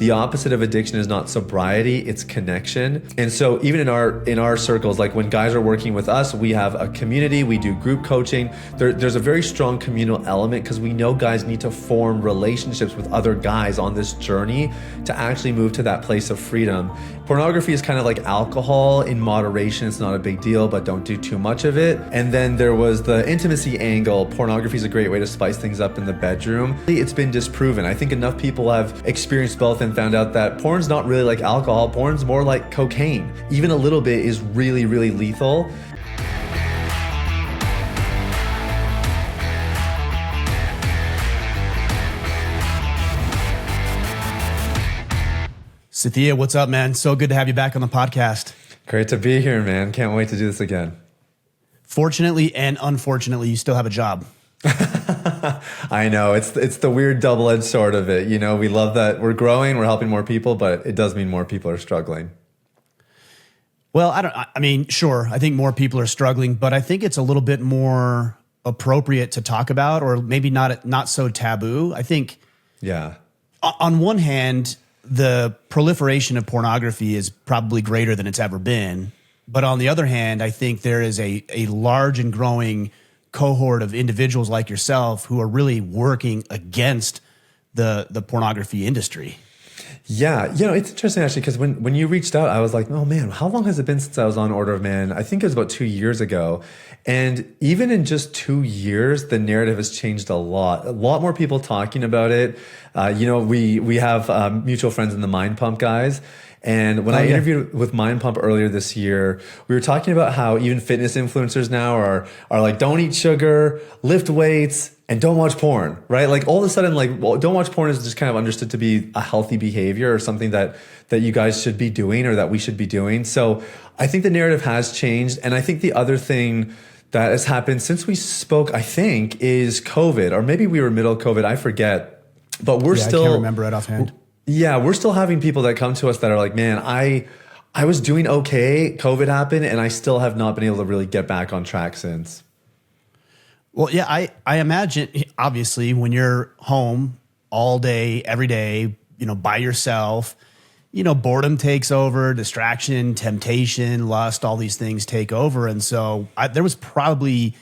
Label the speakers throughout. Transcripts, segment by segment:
Speaker 1: the opposite of addiction is not sobriety, it's connection. And so even in our circles, like when guys are working with us, we have a community, we do group coaching. There's a very strong communal element because we know guys need to form relationships with other guys on this journey to actually move to that place of freedom. Pornography is kind of like alcohol in moderation. It's not a big deal, but don't do too much of it. And then there was the intimacy angle. Pornography is a great way to spice things up in the bedroom. It's been disproven. I think enough people have experienced both and found out that porn's not really like alcohol. Porn's more like cocaine. Even a little bit is really, really lethal.
Speaker 2: Sathiya, what's up, man? So good to have you back on the podcast.
Speaker 1: Great to be here, man. Can't wait to do this again.
Speaker 2: Fortunately and unfortunately, you still have a job.
Speaker 1: I know. It's the weird double-edged sword of it. You know, we love that we're growing, we're helping more people, but it does mean more people are struggling.
Speaker 2: Well, I mean, sure, I think more people are struggling, but I think it's a little bit more appropriate to talk about, or maybe not so taboo. I think,
Speaker 1: yeah.
Speaker 2: On one hand, the proliferation of pornography is probably greater than it's ever been. But on the other hand, I think there is a large and growing cohort of individuals like yourself who are really working against the pornography industry.
Speaker 1: Yeah, you know, it's interesting actually because when you reached out, I was like, oh man, how long has it been since I was on Order of Man? I think it was about 2 years ago. And even in just 2 years, the narrative has changed a lot. A lot more people talking about it. You know, we have mutual friends in the Mind Pump guys. And when I interviewed with Mind Pump earlier this year, we were talking about how even fitness influencers now are like, don't eat sugar, lift weights, and don't watch porn, right? Like all of a sudden, like, well, don't watch porn is just kind of understood to be a healthy behavior or something that you guys should be doing or that we should be doing. So I think the narrative has changed. And I think the other thing that has happened since we spoke, I think, is COVID, or maybe we were middle of COVID, I forget. But we're still—
Speaker 2: I can't remember it offhand.
Speaker 1: Yeah, we're still having people that come to us that are like, man, I was doing okay, COVID happened, and I still have not been able to really get back on track since.
Speaker 2: Well, yeah, I imagine, obviously, when you're home all day, every day, you know, by yourself, you know, boredom takes over, distraction, temptation, lust, all these things take over. And so there was probably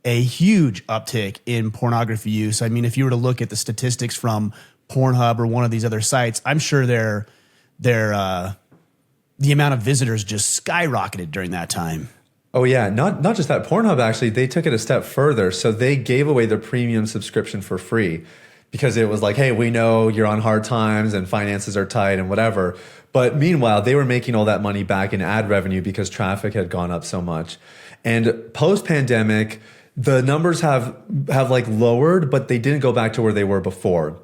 Speaker 2: a huge uptick in pornography use. I mean, if you were to look at the statistics from Pornhub or one of these other sites, I'm sure the amount of visitors just skyrocketed during that time.
Speaker 1: Oh yeah, not just that. Pornhub actually, they took it a step further. So they gave away their premium subscription for free because it was like, hey, we know you're on hard times and finances are tight and whatever. But meanwhile, they were making all that money back in ad revenue because traffic had gone up so much. And post-pandemic, the numbers have like lowered, but they didn't go back to where they were before.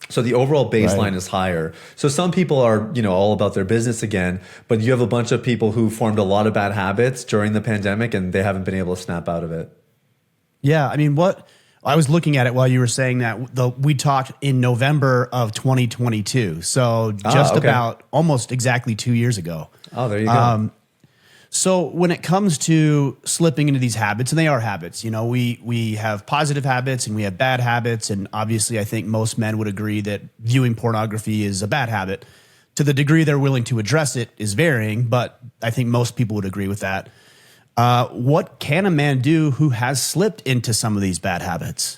Speaker 1: So the overall baseline is higher. So some people are, you know, all about their business again, but you have a bunch of people who formed a lot of bad habits during the pandemic and they haven't been able to snap out of it.
Speaker 2: Yeah, I mean, I was looking at it while you were saying that. We talked in November of 2022. So just about almost exactly 2 years ago.
Speaker 1: Oh, there you go.
Speaker 2: So when it comes to slipping into these habits, and they are habits, you know, we have positive habits and we have bad habits. And obviously, I think most men would agree that viewing pornography is a bad habit. To the degree they're willing to address it is varying, but I think most people would agree with that. What can a man do who has slipped into some of these bad habits?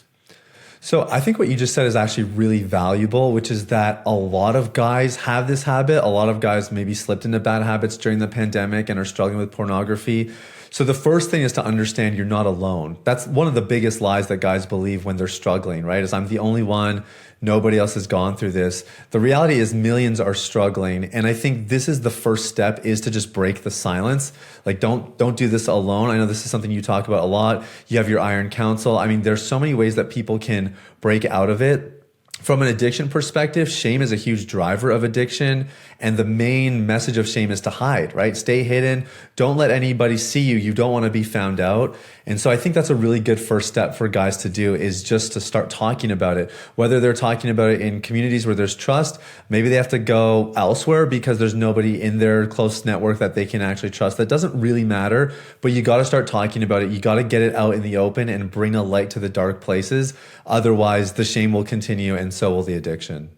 Speaker 1: So I think what you just said is actually really valuable, which is that a lot of guys have this habit. A lot of guys maybe slipped into bad habits during the pandemic and are struggling with pornography. So the first thing is to understand you're not alone. That's one of the biggest lies that guys believe when they're struggling, right? Is I'm the only one. Nobody else has gone through this. The reality is millions are struggling. And I think this is the first step, is to just break the silence. Like don't do this alone. I know this is something you talk about a lot. You have your Iron Council. I mean, there's so many ways that people can break out of it. From an addiction perspective, shame is a huge driver of addiction. And the main message of shame is to hide, right? Stay hidden. Don't let anybody see you. You don't want to be found out. And so I think that's a really good first step for guys to do, is just to start talking about it. Whether they're talking about it in communities where there's trust, maybe they have to go elsewhere because there's nobody in their close network that they can actually trust. That doesn't really matter, but you got to start talking about it. You got to get it out in the open and bring a light to the dark places. Otherwise, the shame will continue and so will the addiction.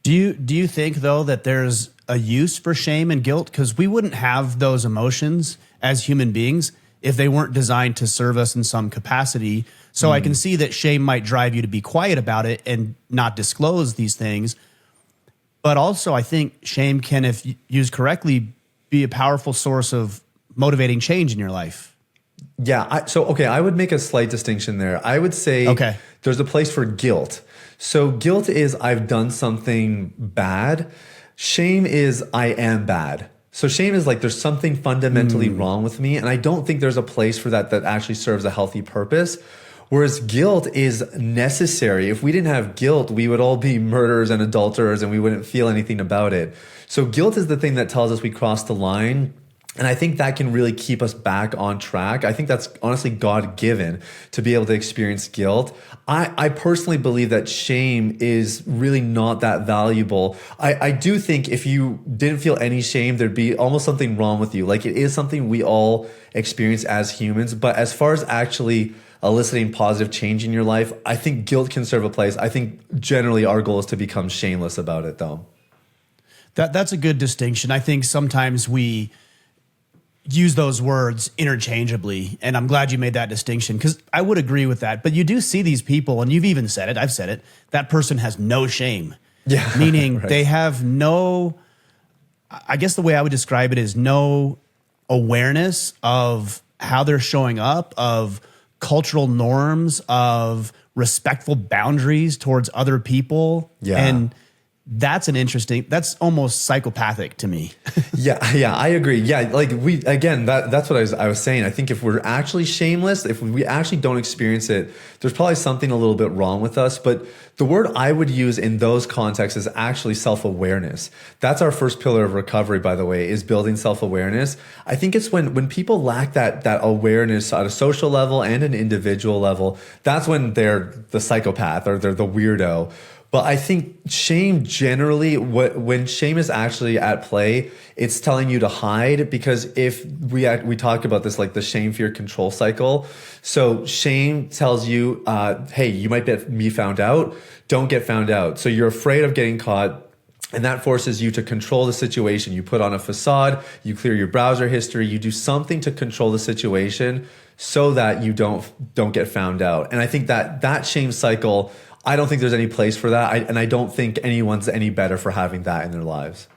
Speaker 2: Do you think though that there's a use for shame and guilt? Because we wouldn't have those emotions as human beings if they weren't designed to serve us in some capacity. So I can see that shame might drive you to be quiet about it and not disclose these things. But also I think shame can, if used correctly, be a powerful source of motivating change in your life.
Speaker 1: Yeah. I would make a slight distinction there. I would say there's a place for guilt. So guilt is I've done something bad. Shame is I am bad. So shame is like there's something fundamentally wrong with me. And I don't think there's a place for that actually serves a healthy purpose. Whereas guilt is necessary. If we didn't have guilt, we would all be murderers and adulterers and we wouldn't feel anything about it. So guilt is the thing that tells us we crossed the line. And I think that can really keep us back on track. I think that's honestly God-given to be able to experience guilt. I personally believe that shame is really not that valuable. I do think if you didn't feel any shame, there'd be almost something wrong with you. Like it is something we all experience as humans. But as far as actually eliciting positive change in your life, I think guilt can serve a place. I think generally our goal is to become shameless about it though.
Speaker 2: That's a good distinction. I think sometimes we use those words interchangeably. And I'm glad you made that distinction because I would agree with that. But you do see these people, and you've even said it, I've said it, that person has no shame.
Speaker 1: Yeah.
Speaker 2: Meaning
Speaker 1: right.
Speaker 2: they have no, I guess the way I would describe it is no awareness of how they're showing up, of cultural norms, of respectful boundaries towards other people.
Speaker 1: Yeah.
Speaker 2: And that's almost psychopathic to me.
Speaker 1: Yeah, I agree. Yeah, like that's what I was saying. I think if we're actually shameless, if we actually don't experience it, there's probably something a little bit wrong with us. But the word I would use in those contexts is actually self-awareness. That's our first pillar of recovery, by the way, is building self-awareness. I think it's when people lack that awareness at a social level and an individual level, that's when they're the psychopath or they're the weirdo. But I think shame generally, when shame is actually at play, it's telling you to hide because if we talk about this like the shame, fear, control cycle. So shame tells you, hey, you might be found out. Don't get found out. So you're afraid of getting caught. And that forces you to control the situation. You put on a facade, you clear your browser history, you do something to control the situation so that you don't get found out. And I think that shame cycle, I don't think there's any place for that. And I don't think anyone's any better for having that in their lives.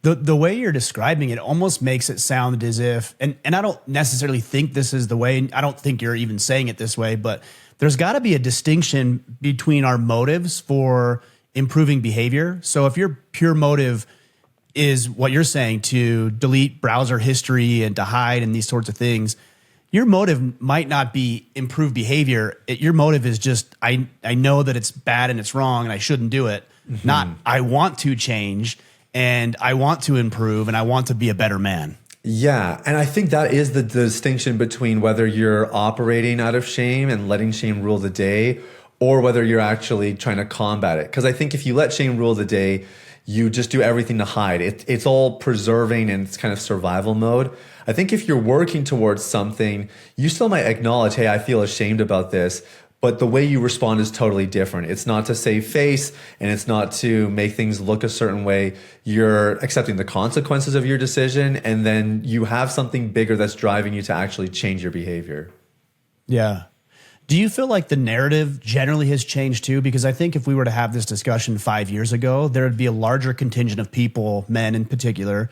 Speaker 2: The way you're describing it almost makes it sound as if, and I don't necessarily think this is the way, I don't think you're even saying it this way, but there's got to be a distinction between our motives for improving behavior. So if your pure motive is what you're saying, to delete browser history and to hide and these sorts of things, your motive might not be improved behavior. Your motive is just, I know that it's bad and it's wrong and I shouldn't do it. Mm-hmm. Not, I want to change and I want to improve and I want to be a better man.
Speaker 1: Yeah. And I think that is the distinction between whether you're operating out of shame and letting shame rule the day or whether you're actually trying to combat it. Because I think if you let shame rule the day, you just do everything to hide. It's all preserving and it's kind of survival mode. I think if you're working towards something, you still might acknowledge, hey, I feel ashamed about this, but the way you respond is totally different. It's not to save face and it's not to make things look a certain way. You're accepting the consequences of your decision and then you have something bigger that's driving you to actually change your behavior.
Speaker 2: Yeah. Do you feel like the narrative generally has changed too? Because I think if we were to have this discussion 5 years ago, there would be a larger contingent of people, men in particular,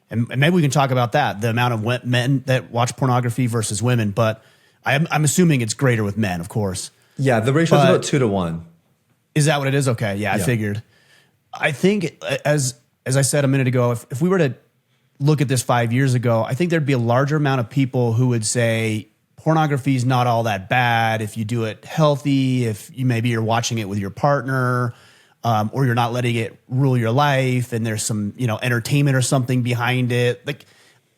Speaker 2: and maybe we can talk about that, the amount of men that watch pornography versus women. But I'm assuming it's greater with men, of course.
Speaker 1: Yeah, the ratio is about 2 to 1.
Speaker 2: Is that what it is? Okay, yeah, I figured. I think, as I said a minute ago, if we were to look at this 5 years ago, I think there'd be a larger amount of people who would say, pornography is not all that bad if you do it healthy, if you're watching it with your partner, or you're not letting it rule your life and there's some, entertainment or something behind it. Like,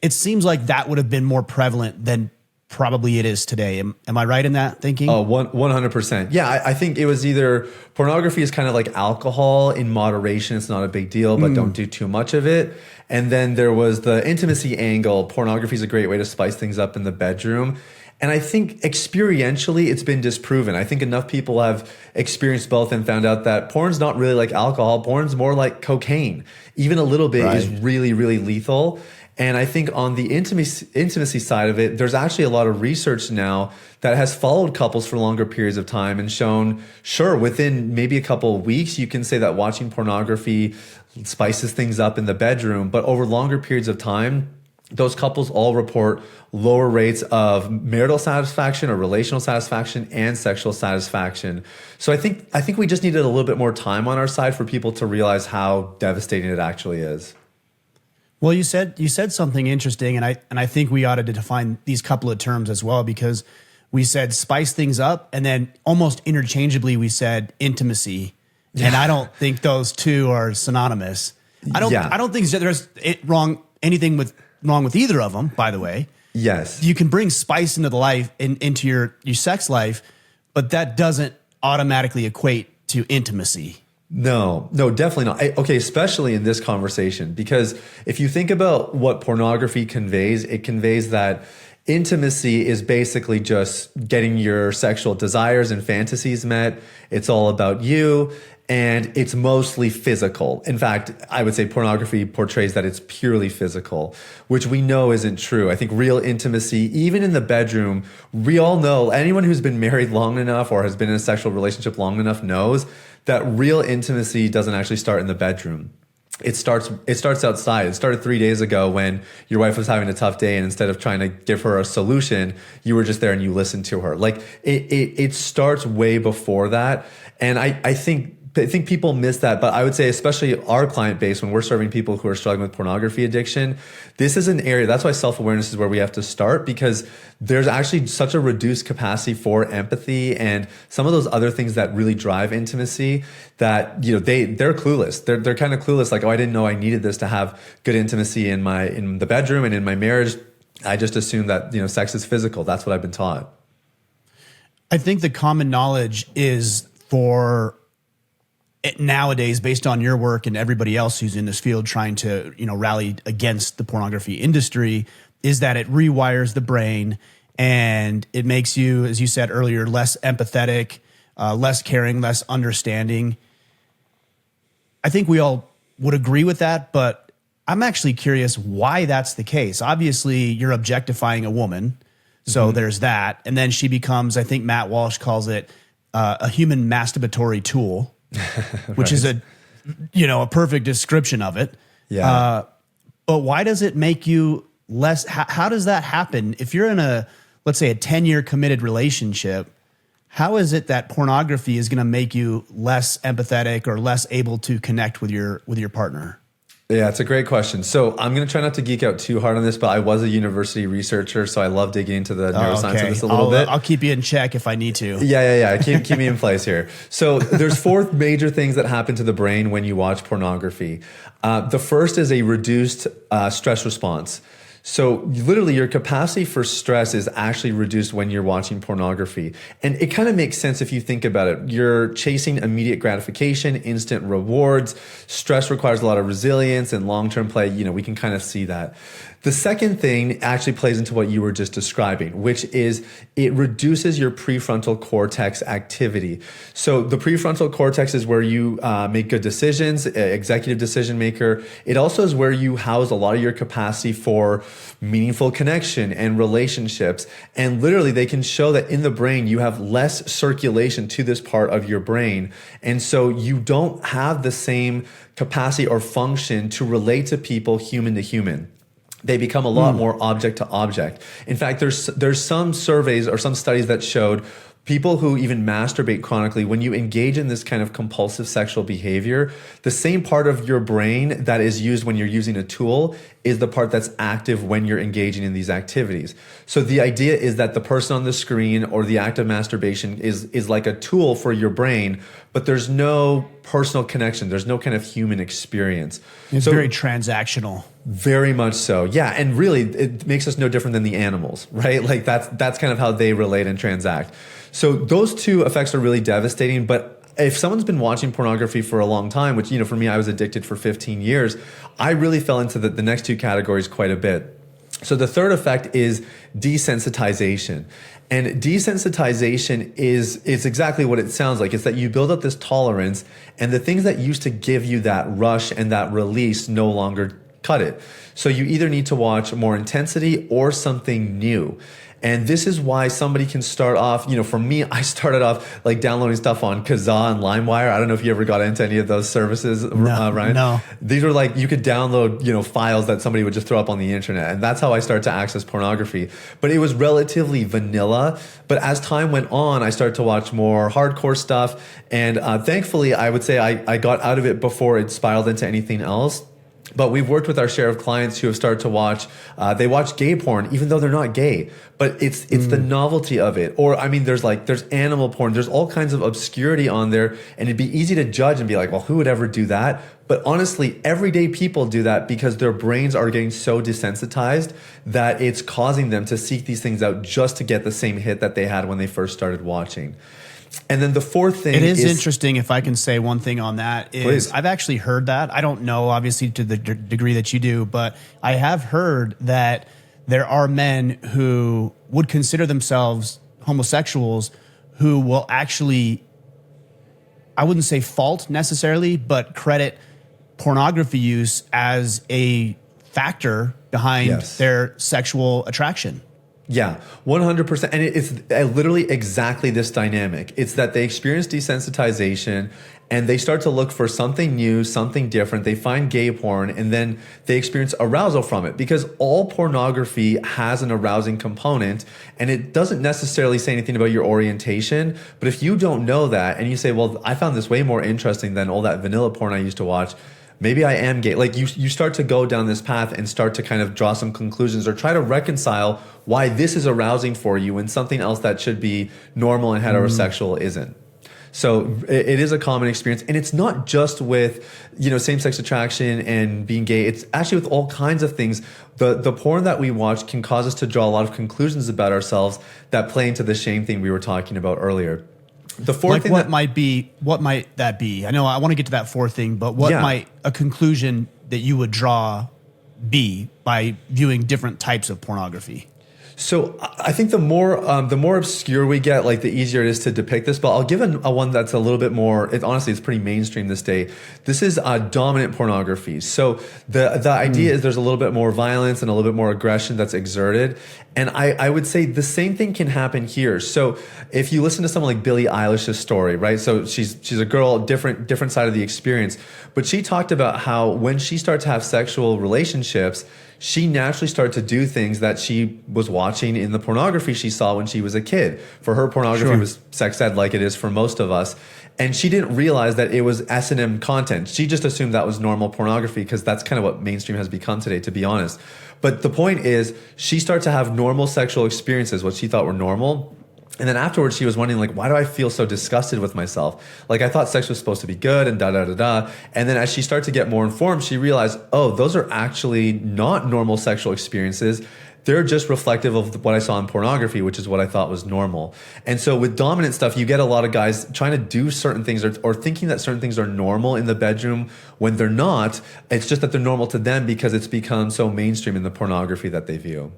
Speaker 2: it seems like that would have been more prevalent than probably it is today. Am I right in that thinking?
Speaker 1: Oh, 100%. Yeah, I think it was either pornography is kind of like alcohol in moderation. It's not a big deal, but don't do too much of it. And then there was the intimacy angle. Pornography is a great way to spice things up in the bedroom. And I think experientially, it's been disproven. I think enough people have experienced both and found out that porn's not really like alcohol. Porn's more like cocaine. Even a little bit is really, really lethal. And I think on the intimacy side of it, there's actually a lot of research now that has followed couples for longer periods of time and shown, sure, within maybe a couple of weeks, you can say that watching pornography spices things up in the bedroom. But over longer periods of time, those couples all report lower rates of marital satisfaction or relational satisfaction and sexual satisfaction. So I think we just needed a little bit more time on our side for people to realize how devastating it actually is.
Speaker 2: Well, you said something interesting, and I think we ought to define these couple of terms as well, because we said spice things up, and then almost interchangeably we said intimacy, and I don't think those two are synonymous. I don't think there's anything wrong with either of them. By the way,
Speaker 1: yes,
Speaker 2: you can bring spice into the life into your sex life, but that doesn't automatically equate to intimacy.
Speaker 1: No, definitely not. Okay, especially in this conversation, because if you think about what pornography conveys, it conveys that intimacy is basically just getting your sexual desires and fantasies met. It's all about you, and it's mostly physical. In fact, I would say pornography portrays that it's purely physical, which we know isn't true. I think real intimacy, even in the bedroom, we all know, anyone who's been married long enough or has been in a sexual relationship long enough knows that real intimacy doesn't actually start in the bedroom. It starts outside. It started 3 days ago when your wife was having a tough day, and instead of trying to give her a solution, you were just there and you listened to her. Like it starts way before that. And I think people miss that, but I would say especially our client base, when we're serving people who are struggling with pornography addiction, this is an area, that's why self-awareness is where we have to start, because there's actually such a reduced capacity for empathy and some of those other things that really drive intimacy that, they're clueless. They're kind of clueless, like, oh, I didn't know I needed this to have good intimacy in the bedroom and in my marriage. I just assumed that, sex is physical. That's what I've been taught.
Speaker 2: I think the common knowledge is for nowadays, based on your work and everybody else who's in this field trying to, rally against the pornography industry, is that it rewires the brain and it makes you, as you said earlier, less empathetic, less caring, less understanding. I think we all would agree with that, but I'm actually curious why that's the case. Obviously, you're objectifying a woman, so there's that. And then she becomes, I think Matt Walsh calls it, a human masturbatory tool. Which is a perfect description of it.
Speaker 1: Yeah.
Speaker 2: But why does it make you less? How does that happen? If you're in let's say a 10-year committed relationship, how is it that pornography is going to make you less empathetic or less able to connect with your partner?
Speaker 1: Yeah, it's a great question. So I'm going to try not to geek out too hard on this, but I was a university researcher, so I love digging into the neuroscience of this a little bit.
Speaker 2: I'll keep you in check if I need to.
Speaker 1: Yeah. Keep me in place here. So there's 4 major things that happen to the brain when you watch pornography. The first is a reduced stress response. So literally your capacity for stress is actually reduced when you're watching pornography. And it kind of makes sense if you think about it. You're chasing immediate gratification, instant rewards. Stress requires a lot of resilience and long-term play. We can kind of see that. The second thing actually plays into what you were just describing, which is it reduces your prefrontal cortex activity. So the prefrontal cortex is where you make good decisions, executive decision maker. It also is where you house a lot of your capacity for meaningful connection and relationships. And literally they can show that in the brain, you have less circulation to this part of your brain. And so you don't have the same capacity or function to relate to people human to human. They become a lot more object to object. In fact, there's some surveys or some studies that showed people who even masturbate chronically, when you engage in this kind of compulsive sexual behavior, the same part of your brain that is used when you're using a tool is the part that's active when you're engaging in these activities. So the idea is that the person on the screen or the act of masturbation is like a tool for your brain, but there's no personal connection. There's no kind of human experience.
Speaker 2: It's very transactional.
Speaker 1: Very much so. Yeah. And really it makes us no different than the animals, right? Like that's kind of how they relate and transact. So those 2 effects are really devastating. But if someone's been watching pornography for a long time, which, for me, I was addicted for 15 years, I really fell into the next 2 categories quite a bit. So the third effect is desensitization. And desensitization is exactly what it sounds like. It's that you build up this tolerance, and the things that used to give you that rush and that release no longer cut it. So you either need to watch more intensity or something new. And this is why somebody can start off, for me, I started off like downloading stuff on Kazaa and LimeWire. I don't know if you ever got into any of those services, Ryan.
Speaker 2: No.
Speaker 1: These were like, you could download, files that somebody would just throw up on the internet. And that's how I started to access pornography. But it was relatively vanilla. But as time went on, I started to watch more hardcore stuff. And thankfully, I would say I got out of it before it spiraled into anything else. But we've worked with our share of clients who have started to watch, they watch gay porn, even though they're not gay, but it's the novelty of it. Or, there's animal porn, there's all kinds of obscurity on there, and it'd be easy to judge and be like, well, who would ever do that? But honestly, everyday people do that because their brains are getting so desensitized that it's causing them to seek these things out just to get the same hit that they had when they first started watching. And then the fourth thing
Speaker 2: is interesting, if I can say one thing on that, is
Speaker 1: please.
Speaker 2: I've actually heard that. I don't know, obviously, to the degree that you do, but I have heard that there are men who would consider themselves homosexuals who will actually, I wouldn't say fault necessarily, but credit pornography use as a factor behind their sexual attraction.
Speaker 1: Yeah, 100%. And it's literally exactly this dynamic. It's that they experience desensitization and they start to look for something new, something different. They find gay porn and then they experience arousal from it, because all pornography has an arousing component, and it doesn't necessarily say anything about your orientation. But if you don't know that and you say, well, I found this way more interesting than all that vanilla porn I used to watch, maybe I am gay. Like you start to go down this path and start to kind of draw some conclusions or try to reconcile why this is arousing for you and something else that should be normal and heterosexual isn't. So it is a common experience, and it's not just with, same-sex attraction and being gay. It's actually with all kinds of things. The porn that we watch can cause us to draw a lot of conclusions about ourselves that play into the shame thing we were talking about earlier. The fourth thing
Speaker 2: what might that be? I know I want to get to that fourth thing, but what might a conclusion that you would draw be by viewing different types of pornography?
Speaker 1: So I think the more obscure we get, like the easier it is to depict this. But I'll give a one that's a little bit more. Honestly, it's pretty mainstream this day. This is dominant pornography. So the idea is there's a little bit more violence and a little bit more aggression that's exerted. And I would say the same thing can happen here. So if you listen to someone like Billie Eilish's story, right? So she's a girl, different side of the experience. But she talked about how when she started to have sexual relationships, she naturally started to do things that she was watching in the pornography she saw when she was a kid. For her, pornography was sex ed, like it is for most of us. And she didn't realize that it was S&M content. She just assumed that was normal pornography, because that's kind of what mainstream has become today, to be honest. But the point is, she started to have normal sexual experiences, what she thought were normal. And then afterwards, she was wondering, like, why do I feel so disgusted with myself? Like, I thought sex was supposed to be good and da-da-da-da. And then as she started to get more informed, she realized, oh, those are actually not normal sexual experiences. They're just reflective of what I saw in pornography, which is what I thought was normal. And so with dominant stuff, you get a lot of guys trying to do certain things or thinking that certain things are normal in the bedroom when they're not. It's just that they're normal to them because it's become so mainstream in the pornography that they view.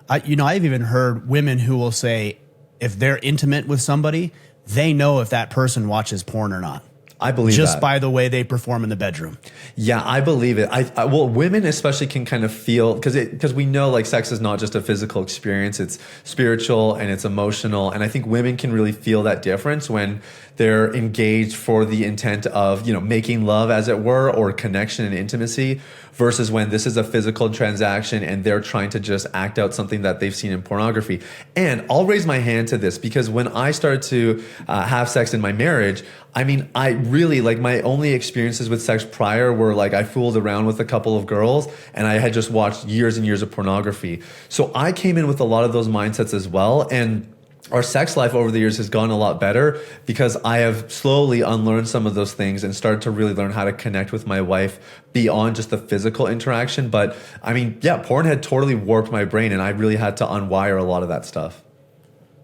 Speaker 2: I've even heard women who will say, if they're intimate with somebody, they know if that person watches porn or not.
Speaker 1: I believe
Speaker 2: just
Speaker 1: that.
Speaker 2: by the way they perform in the bedroom.
Speaker 1: Yeah, I believe it. Well, women especially can kind of feel, because we know like sex is not just a physical experience, it's spiritual and it's emotional. And I think women can really feel that difference when they're engaged for the intent of, making love, as it were, or connection and intimacy, versus when this is a physical transaction and they're trying to just act out something that they've seen in pornography. And I'll raise my hand to this, because when I started to have sex in my marriage, I really, like, my only experiences with sex prior were like I fooled around with a couple of girls and I had just watched years and years of pornography. So I came in with a lot of those mindsets as well. And our sex life over the years has gone a lot better because I have slowly unlearned some of those things and started to really learn how to connect with my wife beyond just the physical interaction. But porn had totally warped my brain and I really had to unwire a lot of that stuff.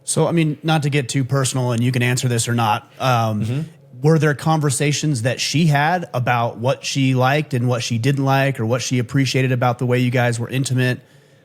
Speaker 2: So, not to get too personal, and you can answer this or not, were there conversations that she had about what she liked and what she didn't like, or what she appreciated about the way you guys were intimate?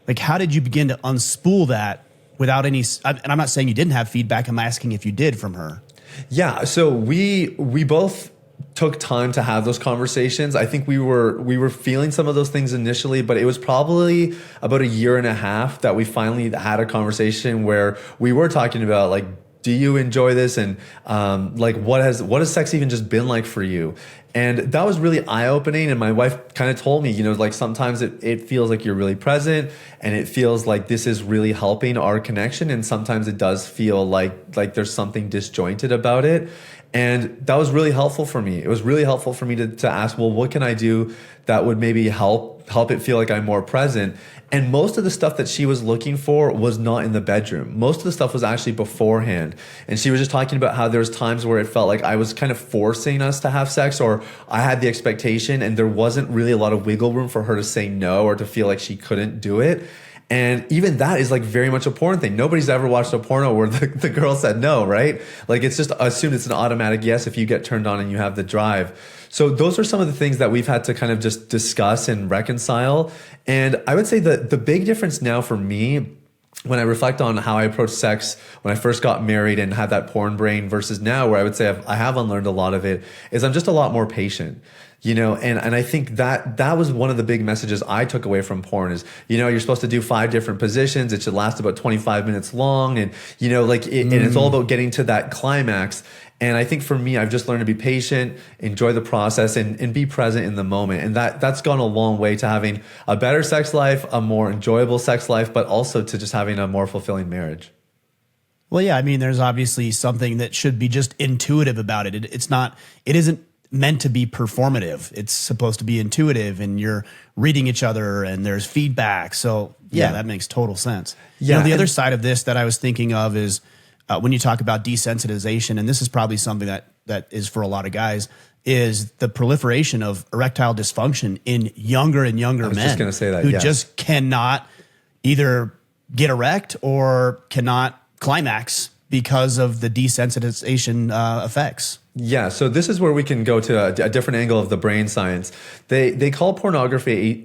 Speaker 2: Like, how did you begin to unspool that without any, and I'm not saying you didn't have feedback. I'm asking if you did from her.
Speaker 1: Yeah. So we both took time to have those conversations. I think we were feeling some of those things initially, but it was probably about a year and a half that we finally had a conversation where we were talking about, like, do you enjoy this? And like, what has sex even just been like for you? And that was really eye-opening. And my wife kind of told me, you know, like, sometimes it feels like you're really present and it feels like this is really helping our connection. And sometimes it does feel like there's something disjointed about it. And that was really helpful for me. It was really helpful for me to ask, well, what can I do that would maybe help it feel like I'm more present? And most of the stuff that she was looking for was not in the bedroom. Most of the stuff was actually beforehand. And she was just talking about how there was times where it felt like I was kind of forcing us to have sex, or I had the expectation and there wasn't really a lot of wiggle room for her to say no or to feel like she couldn't do it. And even that is like very much a porn thing. Nobody's ever watched a porno where the girl said no, right? Like, it's just assumed it's an automatic yes if you get turned on and you have the drive. So those are some of the things that we've had to kind of just discuss and reconcile. And I would say that the big difference now for me, when I reflect on how I approached sex when I first got married and had that porn brain versus now, where I would say I have unlearned a lot of it, is I'm just a lot more patient. You know, and I think that was one of the big messages I took away from porn is, you know, you're supposed to do 5 different positions. It should last about 25 minutes long. And, you know, like, and it's all about getting to that climax. And I think for me, I've just learned to be patient, enjoy the process, and be present in the moment. And that's gone a long way to having a better sex life, a more enjoyable sex life, but also to just having a more fulfilling marriage.
Speaker 2: Well, yeah, I mean, there's obviously something that should be just intuitive about it. It isn't meant to be performative. It's supposed to be intuitive, and you're reading each other and there's feedback. So yeah, that makes total sense.
Speaker 1: Yeah.
Speaker 2: You know, the other side of this that I was thinking of is when you talk about desensitization, and this is probably something that is for a lot of guys, is the proliferation of erectile dysfunction in younger and younger men. I was just
Speaker 1: going to say that,
Speaker 2: who just cannot either get erect or cannot climax because of the desensitization effects.
Speaker 1: Yeah, so this is where we can go to a different angle of the brain science. They call pornography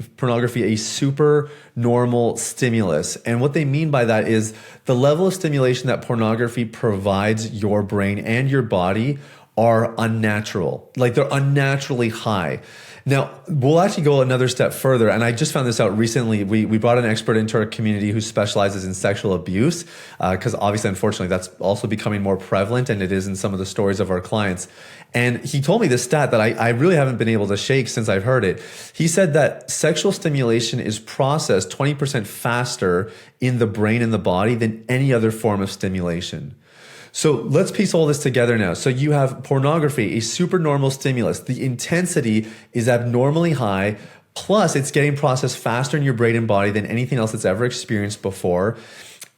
Speaker 1: a supernormal stimulus. And what they mean by that is the level of stimulation that pornography provides your brain and your body are unnatural. Like, they're unnaturally high. Now, we'll actually go another step further, and I just found this out recently. We brought an expert into our community who specializes in sexual abuse, because obviously, unfortunately, that's also becoming more prevalent, and it is in some of the stories of our clients. And he told me this stat that I really haven't been able to shake since I've heard it. He said that sexual stimulation is processed 20% faster in the brain and the body than any other form of stimulation. So let's piece all this together now. So you have pornography, a supernormal stimulus. The intensity is abnormally high, plus it's getting processed faster in your brain and body than anything else that's ever experienced before.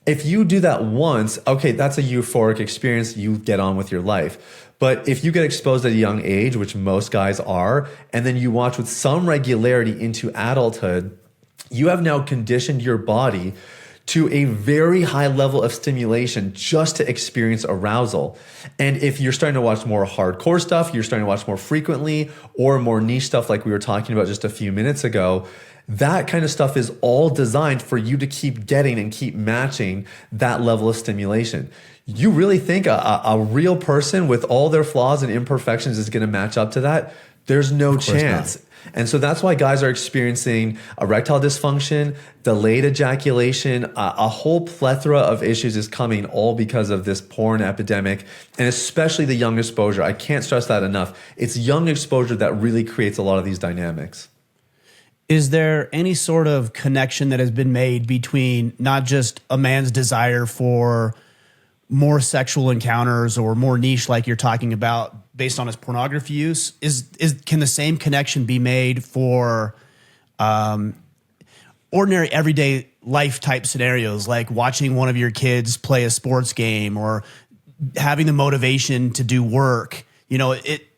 Speaker 1: If you do that once, okay, that's a euphoric experience. You get on with your life. But if you get exposed at a young age, which most guys are, and then you watch with some regularity into adulthood, you have now conditioned your body to a very high level of stimulation just to experience arousal. And if you're starting to watch more hardcore stuff, you're starting to watch more frequently, or more niche stuff like we were talking about just a few minutes ago, that kind of stuff is all designed for you to keep getting and keep matching that level of stimulation. You really think a real person with all their flaws and imperfections is going to match up to that? There's no chance. Not. And so that's why guys are experiencing erectile dysfunction, delayed ejaculation, a whole plethora of issues is coming, all because of this porn epidemic, and especially the young exposure. I can't stress that enough. It's young exposure that really creates a lot of these dynamics.
Speaker 2: Is there any sort of connection that has been made between not just a man's desire for more sexual encounters or more niche, like you're talking about, based on his pornography use? Can the same connection be made for ordinary everyday life type scenarios, like watching one of your kids play a sports game or having the motivation to do work? You know,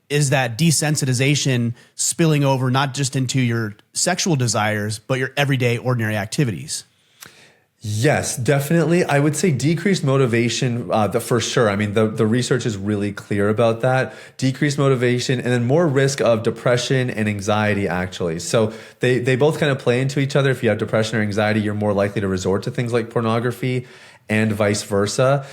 Speaker 2: is that desensitization spilling over not just into your sexual desires, but your everyday ordinary activities?
Speaker 1: Yes, definitely. I would say decreased motivation, for sure. I mean, the research is really clear about that. Decreased motivation and then more risk of depression and anxiety, actually. So they both kind of play into each other. If you have depression or anxiety, you're more likely to resort to things like pornography and vice versa.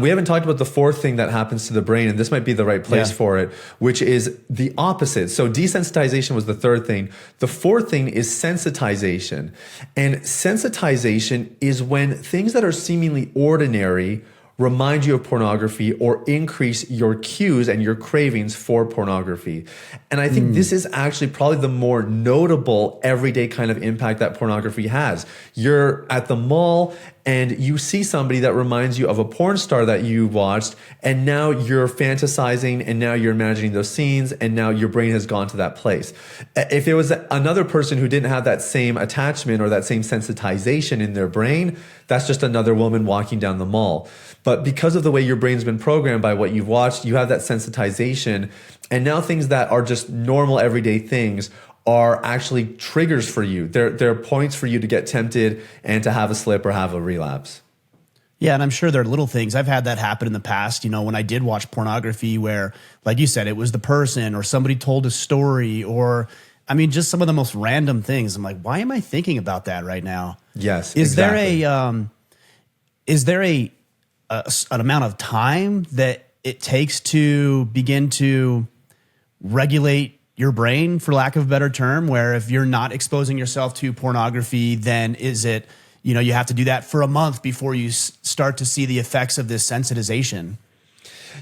Speaker 1: We haven't talked about the fourth thing that happens to the brain, and this might be the right place for it, which is the opposite. So desensitization was the third thing. The fourth thing is sensitization. And sensitization is when things that are seemingly ordinary remind you of pornography or increase your cues and your cravings for pornography. And I think this is actually probably the more notable everyday kind of impact that pornography has. You're at the mall and you see somebody that reminds you of a porn star that you watched, and now you're fantasizing and now you're imagining those scenes, and now your brain has gone to that place. If it was another person who didn't have that same attachment or that same sensitization in their brain, that's just another woman walking down the mall. But because of the way your brain's been programmed by what you've watched, you have that sensitization, and now things that are just normal everyday things are actually triggers for you. They're points for you to get tempted and to have a slip or have a relapse.
Speaker 2: Yeah, and I'm sure there are little things. I've had that happen in the past, when I did watch pornography where, like you said, it was the person or somebody told a story or, just some of the most random things. I'm like, why am I thinking about that right now?
Speaker 1: Yes,
Speaker 2: Is
Speaker 1: exactly.
Speaker 2: there an amount of time that it takes to begin to regulate your brain, for lack of a better term, where if you're not exposing yourself to pornography, then is it, you have to do that for a month before you start to see the effects of this sensitization?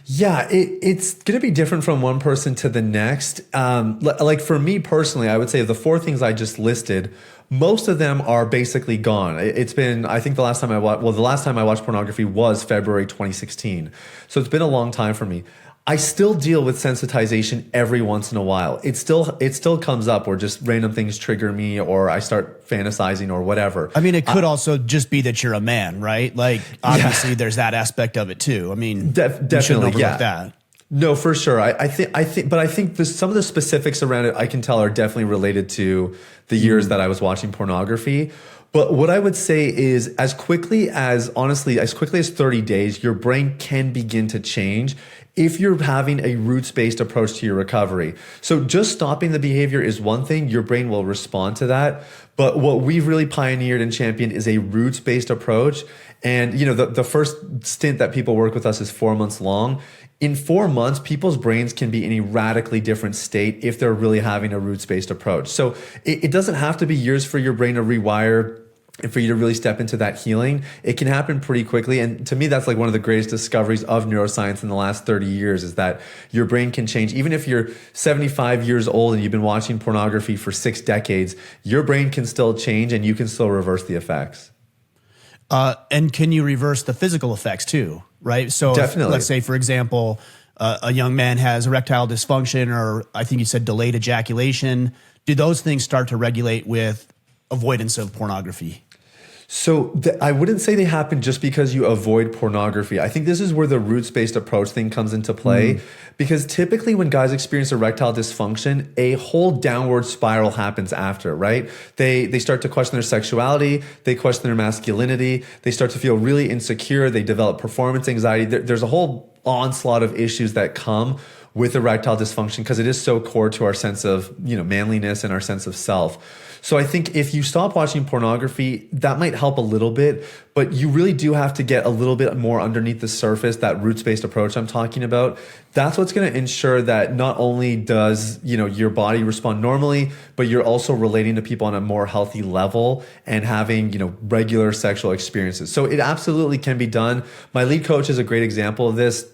Speaker 1: Yeah, it's going to be different from one person to the next. Like for me personally, I would say the four things I just listed, most of them are basically gone. It's been, I think the last time I watched pornography was February 2016. So it's been a long time for me. I still deal with sensitization every once in a while. It still comes up, or just random things trigger me, or I start fantasizing or whatever.
Speaker 2: It could also just be that you're a man, right? Like obviously there's that aspect of it too.
Speaker 1: Definitely,
Speaker 2: that.
Speaker 1: No, for sure. I think some of the specifics around it I can tell are definitely related to the years that I was watching pornography. But what I would say is as quickly as 30 days, your brain can begin to change if you're having a roots-based approach to your recovery. So just stopping the behavior is one thing. Your brain will respond to that. But what we've really pioneered and championed is a roots-based approach. And the first stint that people work with us is 4 months long. In 4 months, people's brains can be in a radically different state if they're really having a roots-based approach. So it doesn't have to be years for your brain to rewire and for you to really step into that healing. It can happen pretty quickly. And to me, that's like one of the greatest discoveries of neuroscience in the last 30 years is that your brain can change. Even if you're 75 years old and you've been watching pornography for 6 decades, your brain can still change and you can still reverse the effects.
Speaker 2: And can you reverse the physical effects too, right? So
Speaker 1: Definitely.
Speaker 2: Let's say, for example, a young man has erectile dysfunction, or I think you said delayed ejaculation. Do those things start to regulate with avoidance of pornography?
Speaker 1: So I wouldn't say they happen just because you avoid pornography. I think this is where the roots-based approach thing comes into play, because typically when guys experience erectile dysfunction, a whole downward spiral happens after, right? They start to question their sexuality, they question their masculinity, they start to feel really insecure, they develop performance anxiety. There's a whole onslaught of issues that come with erectile dysfunction because it is so core to our sense of, manliness and our sense of self. So I think if you stop watching pornography, that might help a little bit, but you really do have to get a little bit more underneath the surface, that roots-based approach I'm talking about. That's what's going to ensure that not only does, your body respond normally, but you're also relating to people on a more healthy level and having, regular sexual experiences. So it absolutely can be done. My lead coach is a great example of this.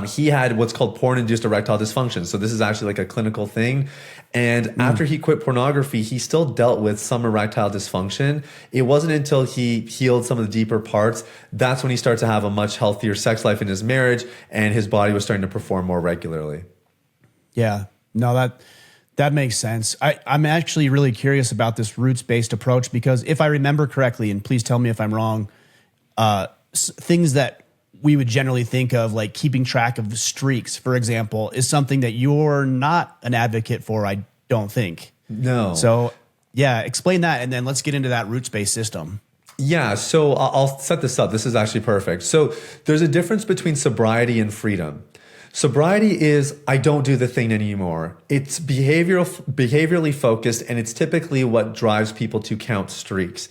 Speaker 1: He had what's called porn-induced erectile dysfunction. So this is actually like a clinical thing. And after he quit pornography, he still dealt with some erectile dysfunction. It wasn't until he healed some of the deeper parts, that's when he started to have a much healthier sex life in his marriage, and his body was starting to perform more regularly.
Speaker 2: Yeah, no, that makes sense. I'm actually really curious about this roots-based approach because if I remember correctly, and please tell me if I'm wrong, things that we would generally think of, like keeping track of the streaks, for example, is something that you're not an advocate for, I don't think.
Speaker 1: No.
Speaker 2: So, yeah, explain that, and then let's get into that roots-based system.
Speaker 1: Yeah, so I'll set this up. This is actually perfect. So there's a difference between sobriety and freedom. Sobriety is I don't do the thing anymore. It's behaviorally focused, and it's typically what drives people to count streaks.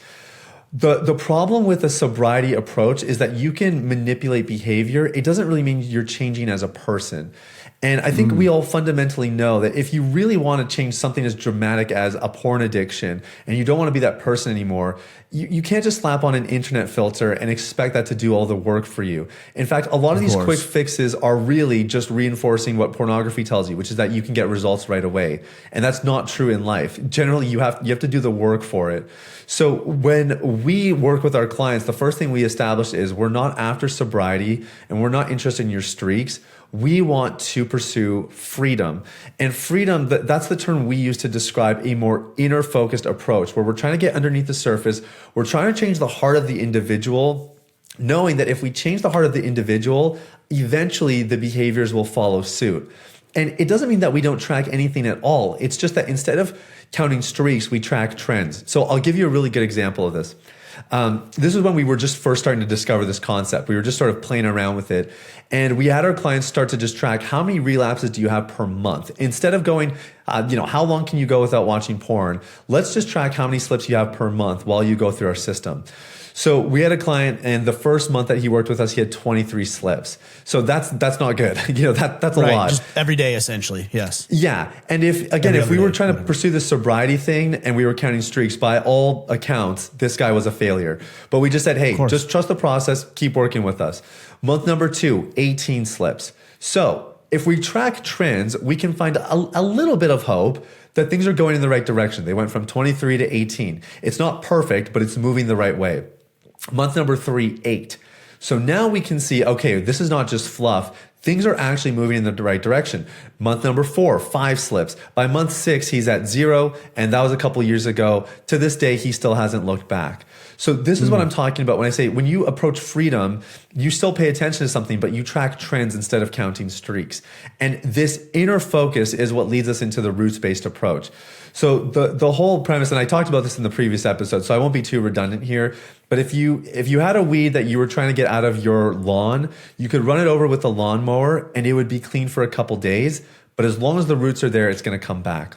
Speaker 1: The problem with a sobriety approach is that you can manipulate behavior. It doesn't really mean you're changing as a person. And I think we all fundamentally know that if you really want to change something as dramatic as a porn addiction and you don't want to be that person anymore, you can't just slap on an internet filter and expect that to do all the work for you. In fact, a lot of these quick fixes are really just reinforcing what pornography tells you, which is that you can get results right away. And that's not true in life. Generally, you have to do the work for it. So when we work with our clients, the first thing we establish is we're not after sobriety and we're not interested in your streaks. We want to pursue freedom. And freedom, that's the term we use to describe a more inner focused approach where we're trying to get underneath the surface. We're trying to change the heart of the individual, knowing that if we change the heart of the individual, eventually the behaviors will follow suit. And it doesn't mean that we don't track anything at all. It's just that instead of counting streaks, we track trends. So I'll give you a really good example of this. This is when we were just first starting to discover this concept. We were just sort of playing around with it. And we had our clients start to just track how many relapses do you have per month? Instead of going, how long can you go without watching porn? Let's just track how many slips you have per month while you go through our system. So we had a client, and the first month that he worked with us, he had 23 slips. So that's not good. That's a lot.
Speaker 2: Just every day, essentially. Yes.
Speaker 1: Yeah. And if we were trying to pursue the sobriety thing and we were counting streaks, by all accounts, this guy was a failure. But we just said, hey, just trust the process, keep working with us. Month number 2, 18 slips. So if we track trends, we can find a little bit of hope that things are going in the right direction. They went from 23 to 18. It's not perfect, but it's moving the right way. Month number 3, 8. So now we can see, okay, this is not just fluff. Things are actually moving in the right direction. Month number 4, 5 slips. By month 6, he's at 0, and that was a couple years ago. To this day, he still hasn't looked back. So this is what I'm talking about when I say when you approach freedom, you still pay attention to something, but you track trends instead of counting streaks. And this inner focus is what leads us into the roots-based approach. So the whole premise, and I talked about this in the previous episode, so I won't be too redundant here, but if you had a weed that you were trying to get out of your lawn, you could run it over with a lawnmower and it would be clean for a couple days, but as long as the roots are there, it's going to come back.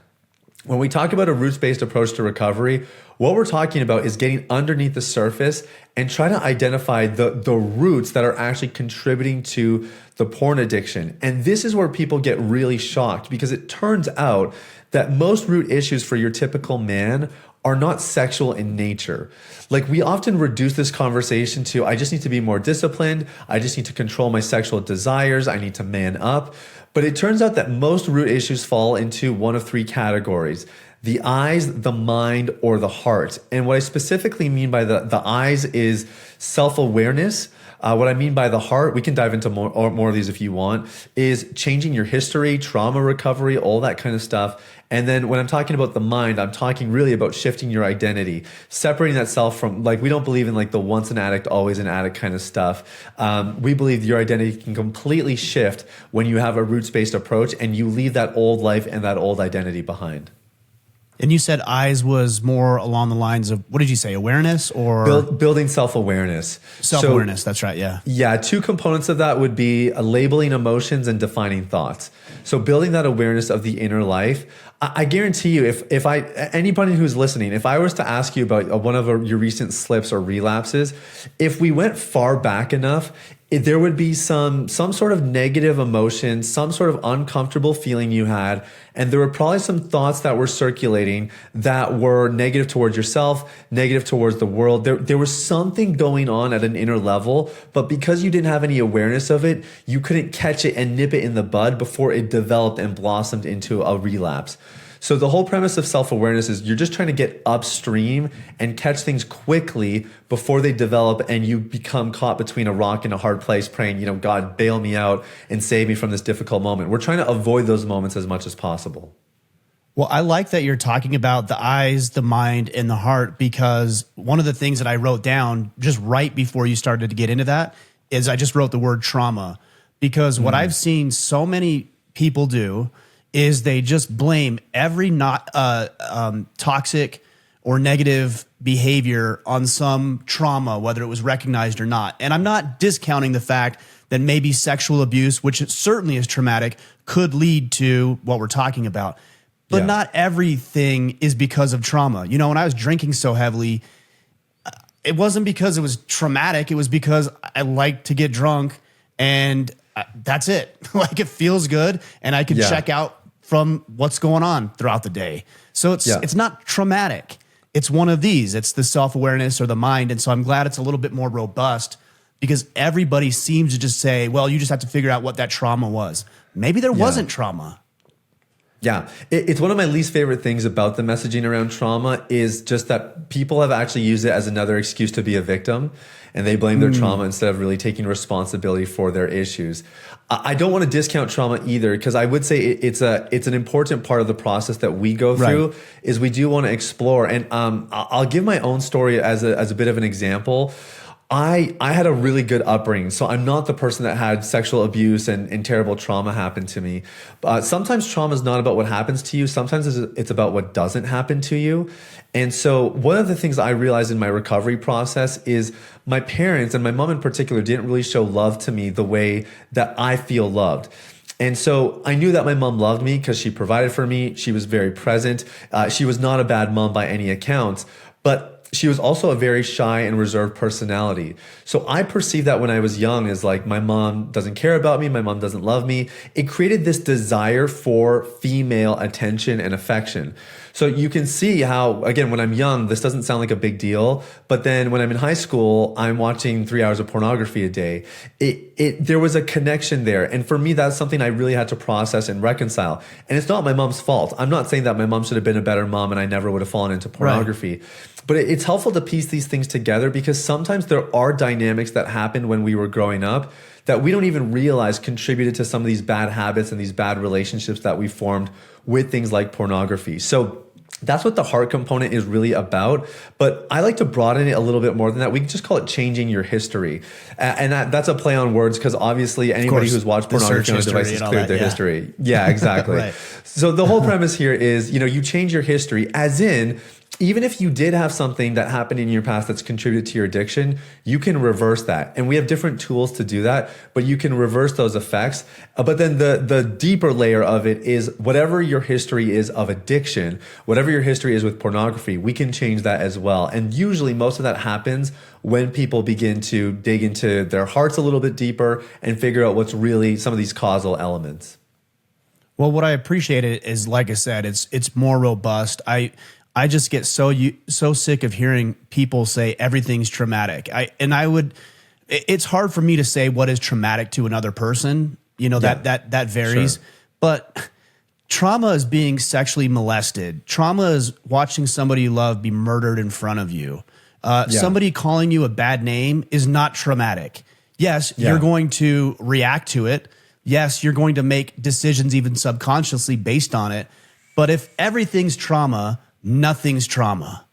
Speaker 1: When we talk about a roots-based approach to recovery, what we're talking about is getting underneath the surface and trying to identify the roots that are actually contributing to the porn addiction. And this is where people get really shocked because it turns out that most root issues for your typical man are not sexual in nature. Like we often reduce this conversation to, I just need to be more disciplined. I just need to control my sexual desires. I need to man up. But it turns out that most root issues fall into one of 3 categories: the eyes, the mind, or the heart. And what I specifically mean by the eyes is self-awareness. What I mean by the heart, we can dive into more of these if you want, is changing your history, trauma recovery, all that kind of stuff. And then when I'm talking about the mind, I'm talking really about shifting your identity, separating that self from, like, we don't believe in like the once an addict, always an addict kind of stuff. We believe your identity can completely shift when you have a roots-based approach and you leave that old life and that old identity behind.
Speaker 2: And you said eyes was more along the lines of, what did you say, awareness or?
Speaker 1: Building self-awareness.
Speaker 2: Self-awareness, that's right, yeah.
Speaker 1: Yeah, 2 components of that would be labeling emotions and defining thoughts. So building that awareness of the inner life. I guarantee you, if anybody who's listening, if I was to ask you about one of your recent slips or relapses, if we went far back enough, there would be some sort of negative emotion, some sort of uncomfortable feeling you had, and there were probably some thoughts that were circulating that were negative towards yourself, negative towards the world. There was something going on at an inner level, but because you didn't have any awareness of it, you couldn't catch it and nip it in the bud before it developed and blossomed into a relapse. So the whole premise of self-awareness is you're just trying to get upstream and catch things quickly before they develop and you become caught between a rock and a hard place praying, God, bail me out and save me from this difficult moment. We're trying to avoid those moments as much as possible.
Speaker 2: Well, I like that you're talking about the eyes, the mind, and the heart, because one of the things that I wrote down just right before you started to get into that is I just wrote the word trauma, because what I've seen so many people do is they just blame every toxic or negative behavior on some trauma, whether it was recognized or not. And I'm not discounting the fact that maybe sexual abuse, which it certainly is traumatic, could lead to what we're talking about. But not everything is because of trauma. You know, when I was drinking so heavily, it wasn't because it was traumatic. It was because I like to get drunk and that's it. Like it feels good and I can check out from what's going on throughout the day. So it's not traumatic. It's one of these. It's the self-awareness or the mind. And so I'm glad it's a little bit more robust because everybody seems to just say, well, you just have to figure out what that trauma was. Maybe there wasn't trauma.
Speaker 1: Yeah, it's one of my least favorite things about the messaging around trauma is just that people have actually used it as another excuse to be a victim and they blame their trauma instead of really taking responsibility for their issues. I don't want to discount trauma either because I would say it's an important part of the process that we go through is we do want to explore. And I'll give my own story as a bit of an example. I had a really good upbringing, so I'm not the person that had sexual abuse and terrible trauma happen to me. Sometimes trauma is not about what happens to you. Sometimes it's about what doesn't happen to you. And so one of the things I realized in my recovery process is my parents, and my mom in particular, didn't really show love to me the way that I feel loved. And so I knew that my mom loved me because she provided for me. She was very present. She was not a bad mom by any accounts, but she was also a very shy and reserved personality. So I perceived that when I was young as like, my mom doesn't care about me. My mom doesn't love me. It created this desire for female attention and affection. So you can see how, again, when I'm young, this doesn't sound like a big deal. But then when I'm in high school, I'm watching 3 hours of pornography a day. There was a connection there. And for me, that's something I really had to process and reconcile. And it's not my mom's fault. I'm not saying that my mom should have been a better mom and I never would have fallen into pornography. But it's helpful to piece these things together because sometimes there are dynamics that happened when we were growing up that we don't even realize contributed to some of these bad habits and these bad relationships that we formed with things like pornography. So that's what the heart component is really about. But I like to broaden it a little bit more than that. We can just call it changing your history. And that's a play on words because obviously anybody who's watched pornography on a device has cleared their history. Yeah, exactly. So the whole premise here is, you change your history as in, even if you did have something that happened in your past that's contributed to your addiction, you can reverse that. And we have different tools to do that, but you can reverse those effects. But then the deeper layer of it is whatever your history is of addiction, whatever your history is with pornography, we can change that as well. And usually most of that happens when people begin to dig into their hearts a little bit deeper and figure out what's really some of these causal elements.
Speaker 2: Well, what I appreciate it is, like I said, it's more robust. I just get so sick of hearing people say everything's traumatic. It's hard for me to say what is traumatic to another person. That varies. Sure. But trauma is being sexually molested. Trauma is watching somebody you love be murdered in front of you. Somebody calling you a bad name is not traumatic. Yes, you're going to react to it. Yes, you're going to make decisions even subconsciously based on it. But if everything's trauma, nothing's trauma.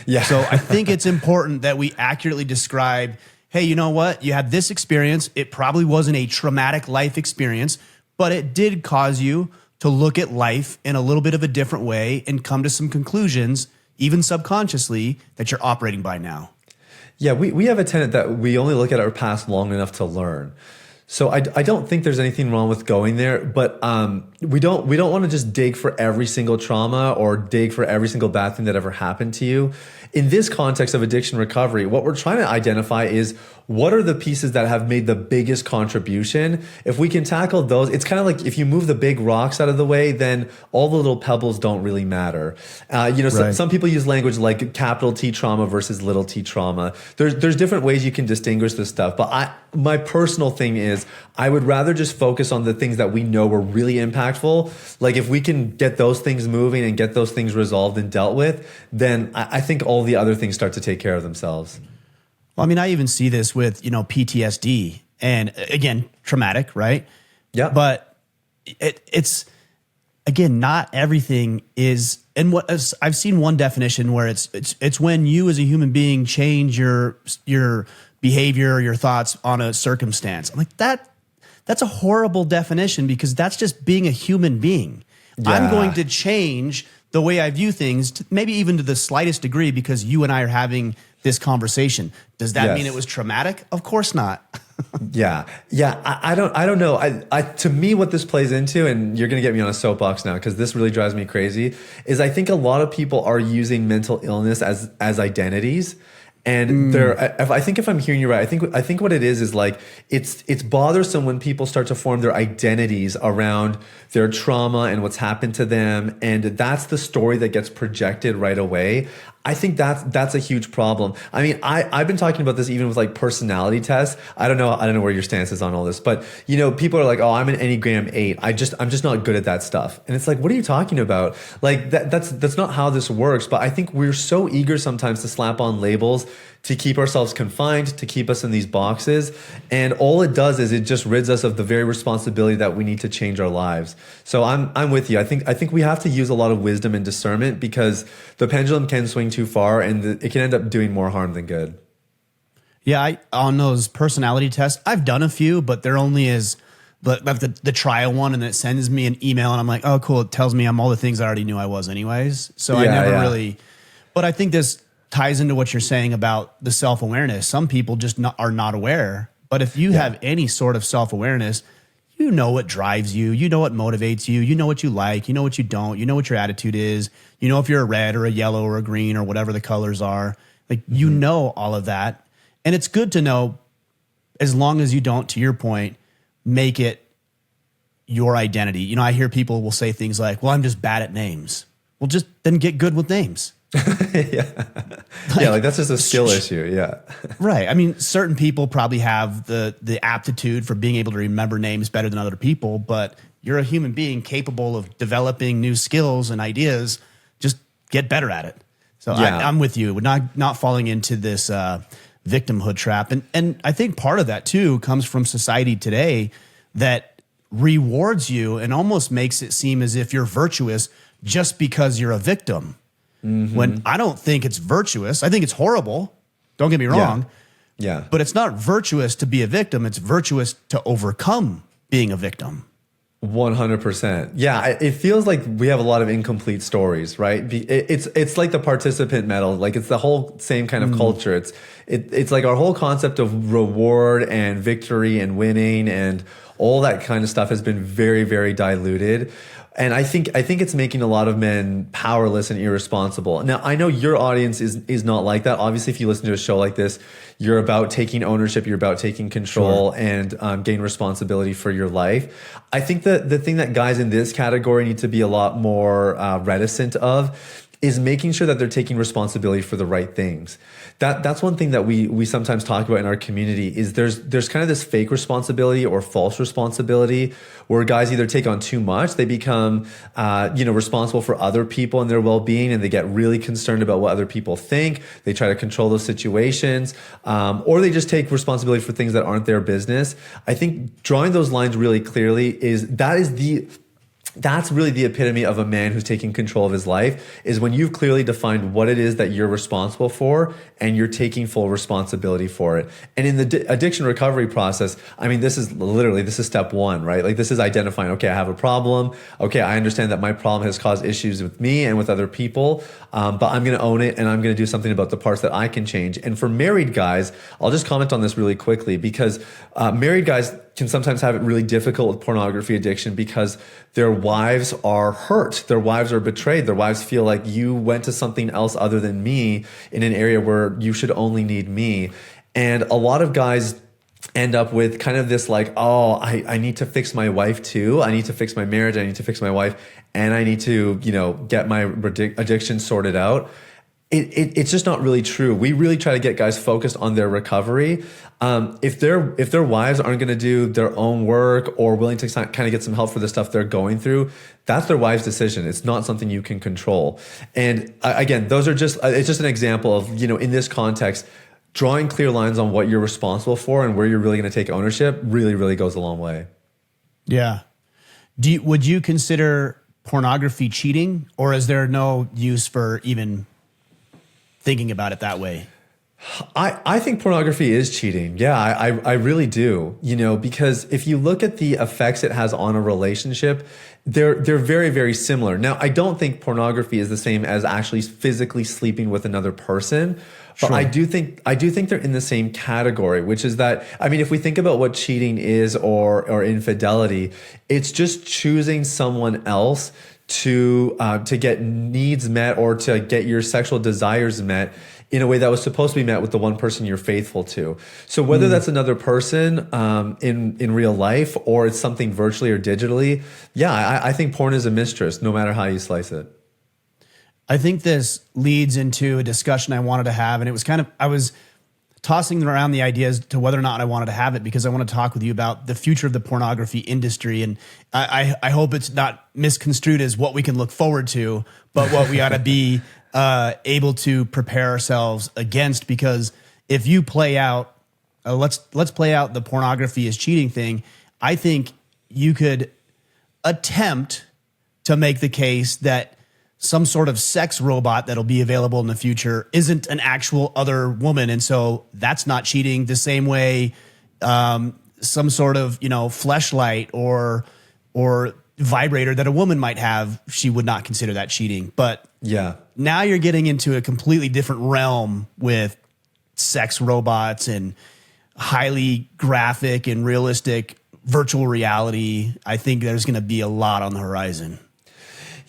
Speaker 2: Yeah. So I think it's important that we accurately describe, hey, you know what? You had this experience. It probably wasn't a traumatic life experience, but it did cause you to look at life in a little bit of a different way and come to some conclusions, even subconsciously, that you're operating by now.
Speaker 1: Yeah, we have a tenet that we only look at our past long enough to learn. So I don't think there's anything wrong with going there, but we don't want to just dig for every single trauma or dig for every single bad thing that ever happened to you. In this context of addiction recovery, what we're trying to identify is what are the pieces that have made the biggest contribution. If we can tackle those, it's kind of like if you move the big rocks out of the way, then all the little pebbles don't really matter. Some people use language like capital T trauma versus little t trauma. There's different ways you can distinguish this stuff, but my personal thing is I would rather just focus on the things that we know were really impactful. Like if we can get those things moving and get those things resolved and dealt with, then I think all the other things start to take care of themselves.
Speaker 2: Well, I mean, I even see this with, PTSD and again, traumatic, right?
Speaker 1: Yeah.
Speaker 2: But it's again, not everything is, and I've seen one definition where it's when you as a human being change your behavior, your thoughts on a circumstance. I'm like, that's a horrible definition because that's just being a human being. Yeah. I'm going to change the way I view things, maybe even to the slightest degree, because you and I are having this conversation. Does that mean it was traumatic? Of course not.
Speaker 1: Yeah. I don't know. To me, what this plays into, and you're going to get me on a soapbox now, because this really drives me crazy, is I think a lot of people are using mental illness as identities. And I think if I'm hearing you right, I think what it is like it's bothersome when people start to form their identities around their trauma and what's happened to them, and that's the story that gets projected right away. I think that's a huge problem. I mean, I've been talking about this even with like personality tests. I don't know where your stance is on all this, but people are like, oh, I'm an Enneagram 8. I'm just not good at that stuff. And it's like, what are you talking about? Like that's not how this works. But I think we're so eager sometimes to slap on labels to keep ourselves confined, to keep us in these boxes. And all it does is it just rids us of the very responsibility that we need to change our lives. So I'm with you. I think we have to use a lot of wisdom and discernment, because the pendulum can swing too far, and it can end up doing more harm than good.
Speaker 2: Yeah, on those personality tests, I've done a few, but they're only as the trial one, and it sends me an email, and I'm like, oh, cool. It tells me I'm all the things I already knew I was anyways. So I never really, but I think this ties into what you're saying about the self-awareness. Some people just are not aware, but if you have any sort of self-awareness, you know what drives you, you know what motivates you, you know what you like, you know what you don't, you know what your attitude is, you know if you're a red or a yellow or a green or whatever the colors are. Like, you know all of that. And it's good to know, as long as you don't, to your point, make it your identity. I hear people will say things like, well, I'm just bad at names. Well, just then get good with names.
Speaker 1: Like that's just a skill issue. Yeah.
Speaker 2: Right. I mean, certain people probably have the aptitude for being able to remember names better than other people, but you're a human being capable of developing new skills and ideas. Just get better at it. So I'm with you. We're not falling into this victimhood trap. And I think part of that too comes from society today that rewards you and almost makes it seem as if you're virtuous just because you're a victim. When I don't think it's virtuous. I think it's horrible. Don't get me wrong. Yeah. But it's not virtuous to be a victim. It's virtuous to overcome being a victim.
Speaker 1: 100%. Yeah. It feels like we have a lot of incomplete stories, right? It's like the participant medal. Like, it's the whole same kind of culture. It's like our whole concept of reward and victory and winning and all that kind of stuff has been very, very diluted. And I think it's making a lot of men powerless and irresponsible. Now, I know your audience is not like that. Obviously, if you listen to a show like this, you're about taking ownership, you're about taking control and gain responsibility for your life. I think that the thing that guys in this category need to be a lot more reticent of is making sure that they're taking responsibility for the right things. That's one thing that we sometimes talk about in our community is there's kind of this fake responsibility or false responsibility where guys either take on too much, they become responsible for other people and their well-being, and they get really concerned about what other people think. They try to control those situations, or they just take responsibility for things that aren't their business. I think drawing those lines really clearly that's really the epitome of a man who's taking control of his life, is when you've clearly defined what it is that you're responsible for and you're taking full responsibility for it. And in the addiction recovery process, I mean, this is step one, right? Like, this is identifying, okay, I have a problem. Okay, I understand that my problem has caused issues with me and with other people, but I'm going to own it and I'm going to do something about the parts that I can change. And for married guys, I'll just comment on this really quickly, because married guys can sometimes have it really difficult with pornography addiction because their wives are hurt. Their wives are betrayed. Their wives feel like you went to something else other than me in an area where you should only need me. And a lot of guys end up with kind of this like, oh, I need to fix my wife too. I need to fix my marriage. I need to fix my wife. And I need to, get my addiction sorted out. It's just not really true. We really try to get guys focused on their recovery. If their wives aren't going to do their own work or willing to kind of get some help for the stuff they're going through, that's their wife's decision. It's not something you can control. And again, it's just an example of, in this context, drawing clear lines on what you're responsible for and where you're really going to take ownership really, really goes a long way.
Speaker 2: Yeah. Would you consider pornography cheating, or is there no use for even thinking about it that way?
Speaker 1: I think pornography is cheating. Yeah, I really do. Because if you look at the effects it has on a relationship, they're very, very similar. Now, I don't think pornography is the same as actually physically sleeping with another person. But
Speaker 2: Sure.
Speaker 1: I do think they're in the same category, which is that, I mean, if we think about what cheating is or infidelity, it's just choosing someone else to get needs met or to get your sexual desires met in a way that was supposed to be met with the one person you're faithful to. So whether that's another person in real life or it's something virtually or digitally, yeah, I think porn is a mistress, no matter how you slice it.
Speaker 2: I think this leads into a discussion I wanted to have, and it was I was tossing around the ideas to whether or not I wanted to have it because I want to talk with you about the future of the pornography industry. And I hope it's not misconstrued as what we can look forward to, but what we ought to be able to prepare ourselves against. Because if you play out, let's play out the pornography is cheating thing, I think you could attempt to make the case that some sort of sex robot that'll be available in the future isn't an actual other woman. And so that's not cheating the same way some sort of, fleshlight or vibrator that a woman might have, she would not consider that cheating. But
Speaker 1: Yeah.
Speaker 2: now you're getting into a completely different realm with sex robots and highly graphic and realistic virtual reality. I think there's going to be a lot on the horizon.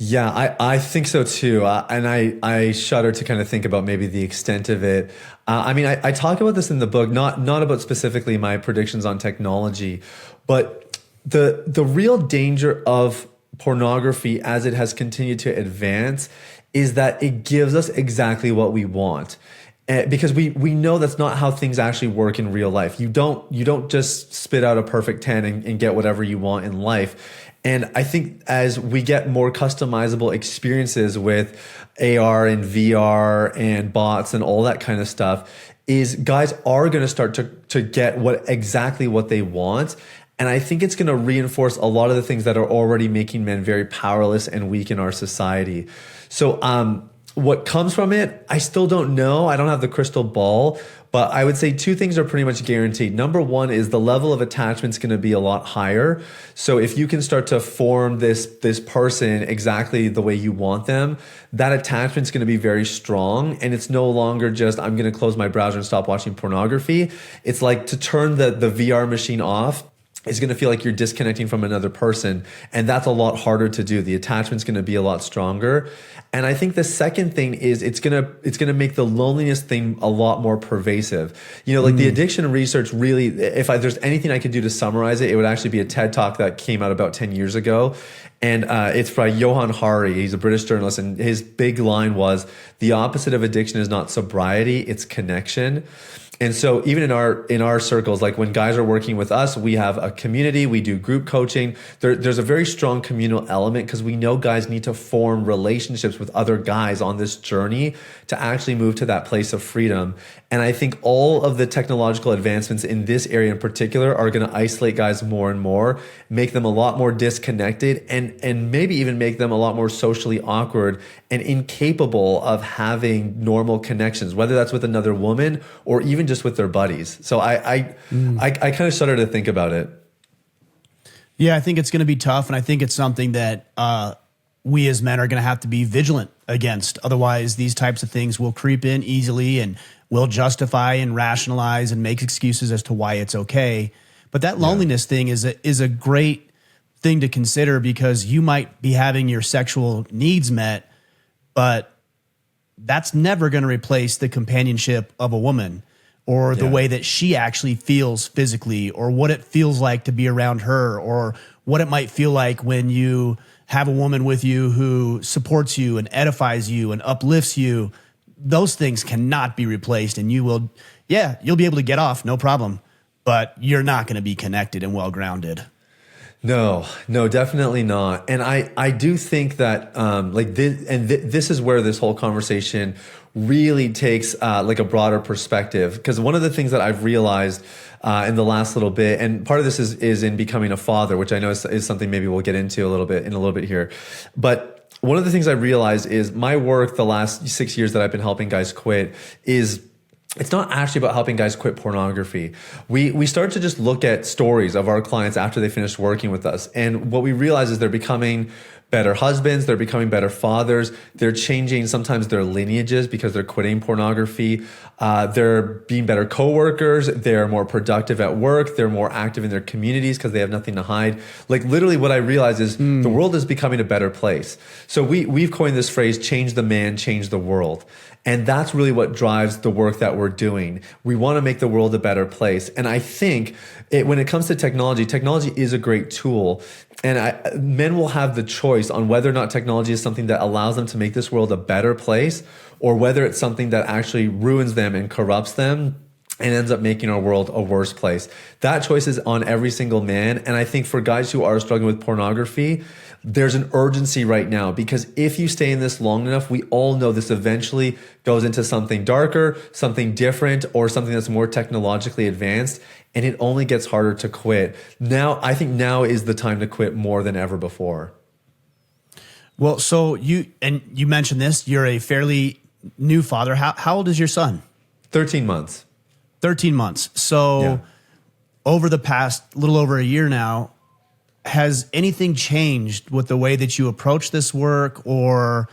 Speaker 1: Yeah, I think so too. And I shudder to kind of think about maybe the extent of it. I mean, I talk about this in the book, not about specifically my predictions on technology, but the real danger of pornography as it has continued to advance is that it gives us exactly what we want. Because we know that's not how things actually work in real life. You don't just spit out a perfect 10 and get whatever you want in life. And I think as we get more customizable experiences with AR and VR and bots and all that kind of stuff, is guys are going to start to get exactly what they want. And I think it's going to reinforce a lot of the things that are already making men very powerless and weak in our society. So what comes from it, I still don't know. I don't have the crystal ball. But I would say two things are pretty much guaranteed. Number one is the level of attachment is going to be a lot higher. So if you can start to form this person exactly the way you want them, that attachment is going to be very strong. And it's no longer just, I'm going to close my browser and stop watching pornography. It's like to turn the VR machine off. It's going to feel like you're disconnecting from another person. And that's a lot harder to do. The attachment's going to be a lot stronger. And I think the second thing is it's going to make the loneliness thing a lot more pervasive. Like the addiction research really, there's anything I could do to summarize it, it would actually be a TED Talk that came out about 10 years ago. And it's by Johan Hari. He's a British journalist. And his big line was, the opposite of addiction is not sobriety, it's connection. And so even in our circles, like when guys are working with us, we have a community, we do group coaching. There's a very strong communal element because we know guys need to form relationships with other guys on this journey to actually move to that place of freedom. And I think all of the technological advancements in this area in particular are going to isolate guys more and more, make them a lot more disconnected, and maybe even make them a lot more socially awkward and incapable of having normal connections, whether that's with another woman or even just with their buddies. So I kind of shudder to think about it.
Speaker 2: Yeah, I think it's going to be tough, and I think it's something that we as men are going to have to be vigilant against. Otherwise, these types of things will creep in easily and will justify and rationalize and make excuses as to why it's okay. But that loneliness thing is a great thing to consider because you might be having your sexual needs met, but that's never going to replace the companionship of a woman or the way that she actually feels physically or what it feels like to be around her or what it might feel like when you have a woman with you who supports you and edifies you and uplifts you. Those things cannot be replaced, and you'll be able to get off, no problem, but you're not going to be connected and well-grounded.
Speaker 1: No, definitely not. And I do think that this is where this whole conversation really takes like a broader perspective. Because one of the things that I've realized in the last little bit, and part of this is in becoming a father, which I know is something maybe we'll get into a little bit here. But one of the things I realized is my work the last 6 years that I've been helping guys quit is it's not actually about helping guys quit pornography. We start to just look at stories of our clients after they finish working with us. And what we realize is they're becoming better husbands, they're becoming better fathers, they're changing sometimes their lineages because they're quitting pornography. They're being better coworkers, they're more productive at work, they're more active in their communities because they have nothing to hide. Like literally what I realize is the world is becoming a better place. So we've coined this phrase, change the man, change the world. And that's really what drives the work that we're doing. We want to make the world a better place. And I think when it comes to technology, technology is a great tool. And men will have the choice on whether or not technology is something that allows them to make this world a better place, or whether it's something that actually ruins them and corrupts them and ends up making our world a worse place. That choice is on every single man. And I think for guys who are struggling with pornography, there's an urgency right now, because if you stay in this long enough, we all know this eventually goes into something darker, something different, or something that's more technologically advanced, and it only gets harder to quit. Now, I think now is the time to quit more than ever before.
Speaker 2: Well, so you mentioned this, you're a fairly new father. How old is your son?
Speaker 1: 13 months.
Speaker 2: 13 months. So over the past little over a year now, has anything changed with the way that you approach this work, or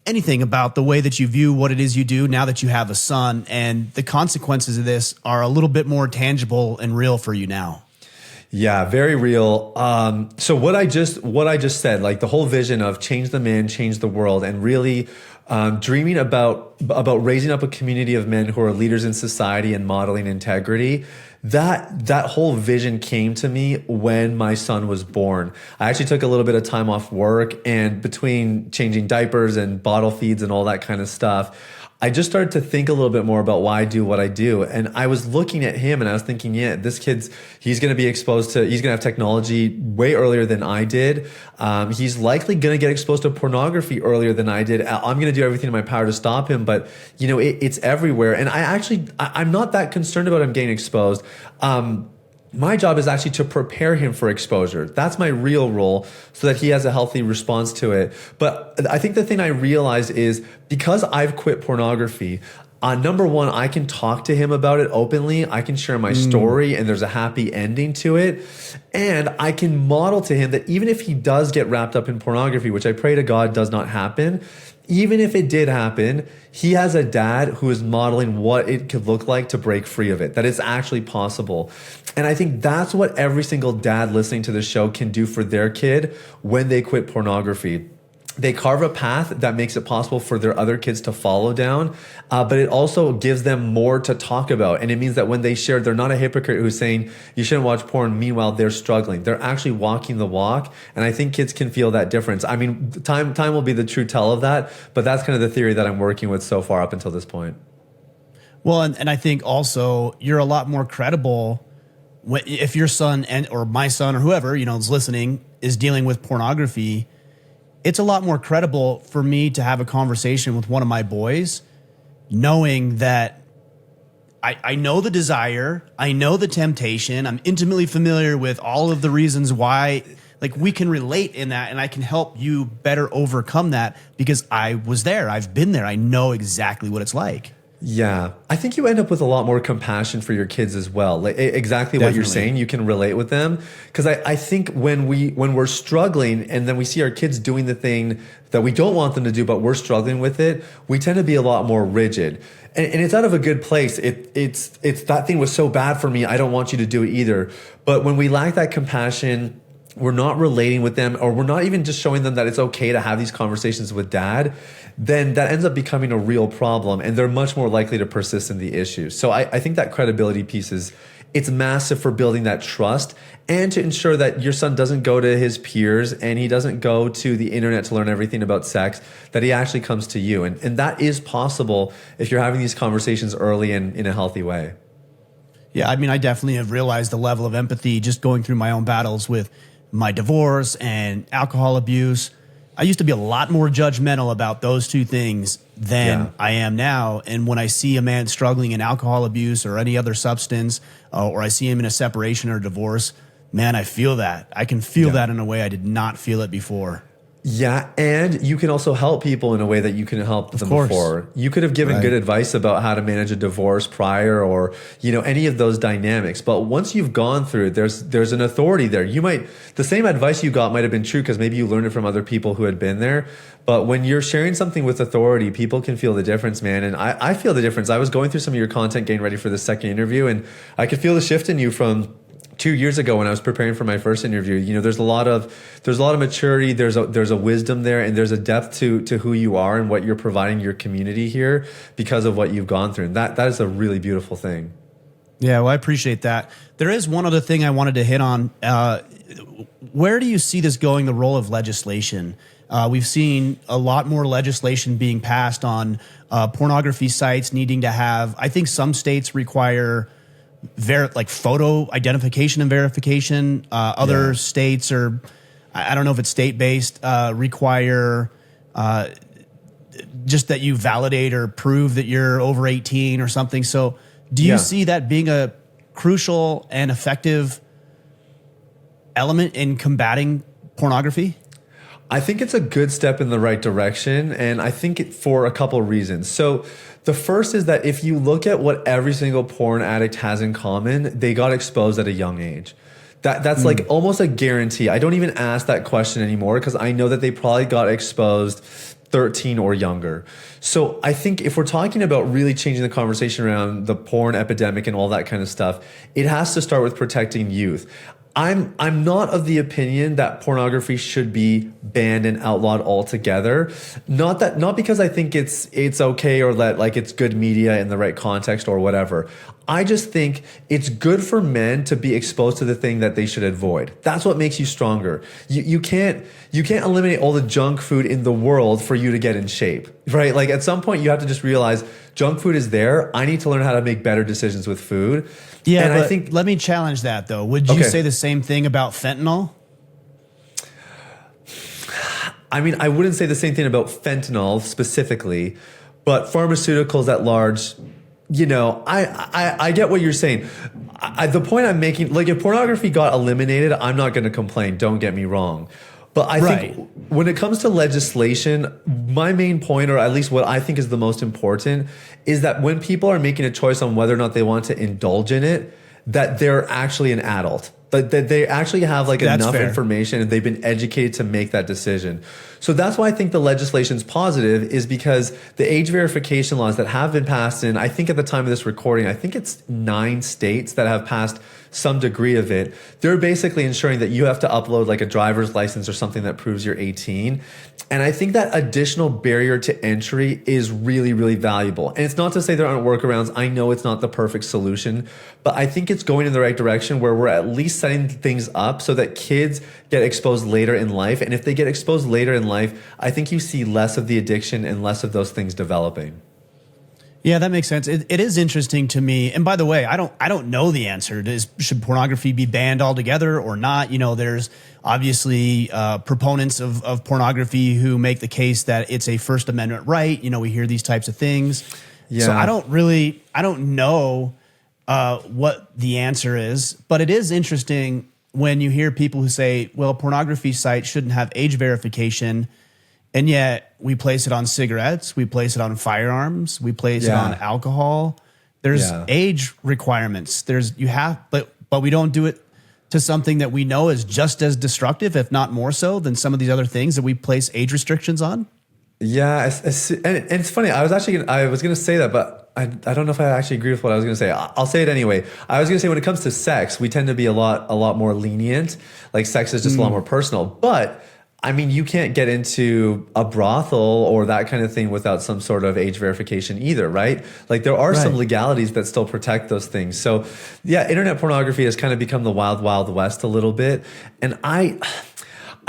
Speaker 2: anything about the way that you view what it is you do now that you have a son, and the consequences of this are a little bit more tangible and real for you now?
Speaker 1: Yeah, very real. So what I just said, like the whole vision of change the man, change the world, and really dreaming about raising up a community of men who are leaders in society and modeling integrity. That whole vision came to me when my son was born. I actually took a little bit of time off work, and between changing diapers and bottle feeds and all that kind of stuff, I just started to think a little bit more about why I do what I do. And I was looking at him and I was thinking, yeah, this he's going to be exposed to, he's going to have technology way earlier than I did. He's likely going to get exposed to pornography earlier than I did. I'm going to do everything in my power to stop him, but you know, it's everywhere. And I'm not that concerned about him getting exposed. My job is actually to prepare him for exposure. That's my real role, so that he has a healthy response to it. But I think the thing I realized is, because I've quit pornography, number one, I can talk to him about it openly. I can share my story, and there's a happy ending to it. And I can model to him that even if he does get wrapped up in pornography, which I pray to God does not happen, even if it did happen, he has a dad who is modeling what it could look like to break free of it, that it's actually possible. And I think that's what every single dad listening to this show can do for their kid when they quit pornography. They carve a path that makes it possible for their other kids to follow down, but it also gives them more to talk about. And it means that when they share, they're not a hypocrite who's saying you shouldn't watch porn. Meanwhile, they're struggling. They're actually walking the walk. And I think kids can feel that difference. I mean, time will be the true tell of that, but that's kind of the theory that I'm working with so far up until this point.
Speaker 2: Well, and I think also you're a lot more credible if your son or my son or whoever, you know, is listening, is dealing with pornography. It's a lot more credible for me to have a conversation with one of my boys, knowing that I know the desire, I know the temptation, I'm intimately familiar with all of the reasons why, like, we can relate in that, and I can help you better overcome that because I was there, I've been there, I know exactly what it's like.
Speaker 1: Yeah, I think you end up with a lot more compassion for your kids as well. Like exactly what you're saying, you can relate with them. Because I think when we're struggling and then we see our kids doing the thing that we don't want them to do, but we're struggling with it, we tend to be a lot more rigid. And it's out of a good place. It's that thing was so bad for me, I don't want you to do it either. But when we lack that compassion, we're not relating with them, or we're not even just showing them that it's okay to have these conversations with dad, then that ends up becoming a real problem, and they're much more likely to persist in the issue. So I think that credibility piece it's massive for building that trust, and to ensure that your son doesn't go to his peers and he doesn't go to the internet to learn everything about sex, that he actually comes to you. And that is possible if you're having these conversations early and in a healthy way.
Speaker 2: Yeah, I mean, I definitely have realized the level of empathy just going through my own battles with my divorce and alcohol abuse. I used to be a lot more judgmental about those two things than I am now. And when I see a man struggling in alcohol abuse or any other substance, or I see him in a separation or divorce, man, I feel that. I can feel that in a way I did not feel it before.
Speaker 1: Yeah, and you can also help people in a way that you can help them
Speaker 2: course.
Speaker 1: before. You could have given
Speaker 2: Right.
Speaker 1: good advice about how to manage a divorce prior, or any of those dynamics. But once you've gone through it, there's an authority there. The same advice you got might have been true because maybe you learned it from other people who had been there. But when you're sharing something with authority, people can feel the difference, man. And I feel the difference. I was going through some of your content getting ready for the second interview, and I could feel the shift in you from 2 years ago when I was preparing for my first interview. There's a lot of maturity, there's a wisdom there, and there's a depth to who you are and what you're providing your community here because of what you've gone through. And that is a really beautiful thing.
Speaker 2: Yeah, well, I appreciate that. There is one other thing I wanted to hit on. Where do you see this going, the role of legislation? We've seen a lot more legislation being passed on pornography sites needing to have, I think some states require like photo identification and verification. Other states are, I don't know if it's state-based, require just that you validate or prove that you're over 18 or something. So do you see that being a crucial and effective element in combating pornography?
Speaker 1: I think it's a good step in the right direction, and I think it for a couple of reasons. So the first is that if you look at what every single porn addict has in common, they got exposed at a young age. That's like almost a guarantee. I don't even ask that question anymore because I know that they probably got exposed 13 or younger. So I think if we're talking about really changing the conversation around the porn epidemic and all that kind of stuff, it has to start with protecting youth. I'm not of the opinion that pornography should be banned and outlawed altogether. Not because I think it's okay or that like it's good media in the right context or whatever. I just think it's good for men to be exposed to the thing that they should avoid. That's what makes you stronger. You can't eliminate all the junk food in the world for you to get in shape, right? Like at some point you have to just realize junk food is there. I need to learn how to make better decisions with food.
Speaker 2: Yeah,
Speaker 1: and
Speaker 2: but
Speaker 1: I think
Speaker 2: let me challenge that though. Would you say the same thing about fentanyl?
Speaker 1: I mean, I wouldn't say the same thing about fentanyl specifically, but pharmaceuticals at large, I get what you're saying. The point I'm making, like if pornography got eliminated, I'm not going to complain. Don't get me wrong. But I think when it comes to legislation, my main point, or at least what I think is the most important, is that when people are making a choice on whether or not they want to indulge in it, that they're actually an adult. That they actually have like enough information and they've been educated to make that decision. So that's why I think the legislation's positive, is because the age verification laws that have been passed in, I think at the time of this recording, I think it's 9 states that have passed some degree of it. They're basically ensuring that you have to upload like a driver's license or something that proves you're 18. And I think that additional barrier to entry is really, really valuable. And it's not to say there aren't workarounds. I know it's not the perfect solution, but I think it's going in the right direction where we're at least setting things up so that kids get exposed later in life. And if they get exposed later in life, I think you see less of the addiction and less of those things developing.
Speaker 2: Yeah, that makes sense. It is interesting to me. And by the way, I don't know the answer. Should pornography be banned altogether or not? There's obviously proponents of pornography who make the case that it's a First Amendment right. We hear these types of things. Yeah. So I don't know what the answer is, but it is interesting when you hear people who say, well, pornography sites shouldn't have age verification. And yet we place it on cigarettes, we place it on firearms, we place it on alcohol. There's age requirements. But we don't do it to something that we know is just as destructive, if not more so, than some of these other things that we place age restrictions on.
Speaker 1: Yeah, and it's funny. I was going to say that, but I don't know if I actually agree with what I was going to say. I'll say it anyway. I was going to say when it comes to sex, we tend to be a lot more lenient. Like sex is just a lot more personal, but I mean, you can't get into a brothel or that kind of thing without some sort of age verification either, right? Like there are some legalities that still protect those things. So yeah, internet pornography has kind of become the wild, wild west a little bit. And I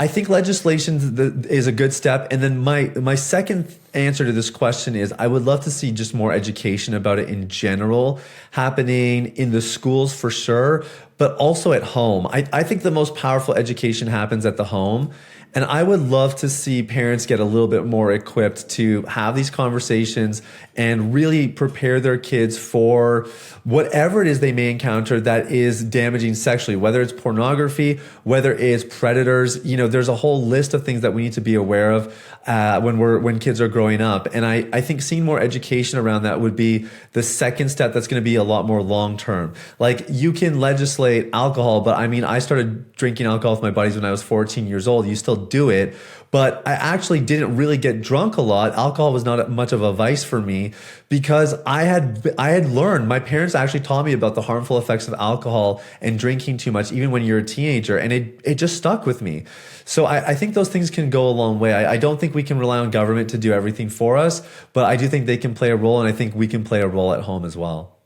Speaker 1: think legislation is a good step. And then my second answer to this question is I would love to see just more education about it in general happening in the schools for sure. but also at home. I think the most powerful education happens at the home. And I would love to see parents get a little bit more equipped to have these conversations and really prepare their kids for whatever it is they may encounter that is damaging sexually, whether it's pornography, whether it's predators. There's a whole list of things that we need to be aware of when kids are growing up. And I think seeing more education around that would be the second step that's going to be a lot more long term. Like, you can legislate alcohol, but I started drinking alcohol with my buddies when I was 14 years old. You still do it, but I actually didn't really get drunk a lot. Alcohol was not much of a vice for me because I had learned, my parents actually taught me about the harmful effects of alcohol and drinking too much, even when you're a teenager, and it just stuck with me. So I think those things can go a long way. I don't think we can rely on government to do everything for us, but I do think they can play a role, and I think we can play a role at home as well.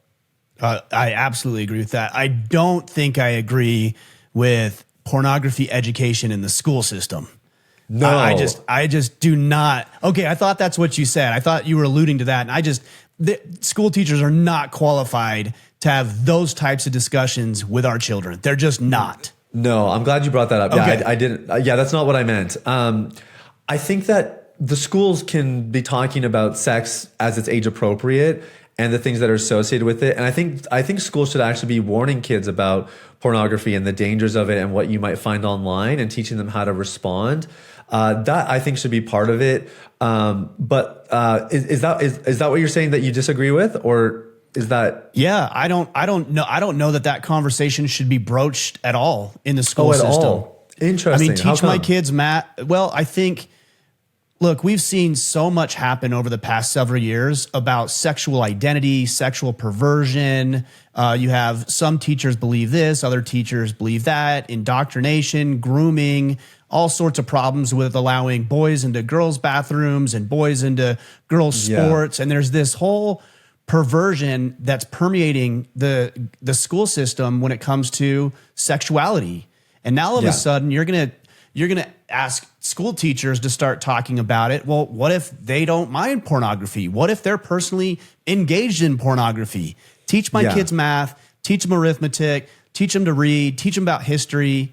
Speaker 2: I absolutely agree with that. I don't think I agree with pornography education in the school system.
Speaker 1: No,
Speaker 2: I just do not. Okay, I thought that's what you said. I thought you were alluding to that. And school teachers are not qualified to have those types of discussions with our children. They're just not.
Speaker 1: No, I'm glad you brought that up.
Speaker 2: Okay.
Speaker 1: Yeah, I didn't. Yeah, that's not what I meant. I think that the schools can be talking about sex as it's age appropriate and the things that are associated with it. And I think schools should actually be warning kids about pornography and the dangers of it and what you might find online, and teaching them how to respond. That I think should be part of it. But is that what you're saying that you disagree with, or is that?
Speaker 2: Yeah, I don't know that conversation should be broached at all in the school system.
Speaker 1: All? Interesting.
Speaker 2: Teach my kids math. Well, I think, look, we've seen so much happen over the past several years about sexual identity, sexual perversion. You have some teachers believe this, other teachers believe that, indoctrination, grooming, all sorts of problems with allowing boys into girls' bathrooms and boys into girls' sports. And there's this whole perversion that's permeating the school system when it comes to sexuality. And now all of a sudden you're going to ask school teachers to start talking about it. Well, what if they don't mind pornography? What if they're personally engaged in pornography? Teach my kids math, teach them arithmetic, teach them to read, teach them about history.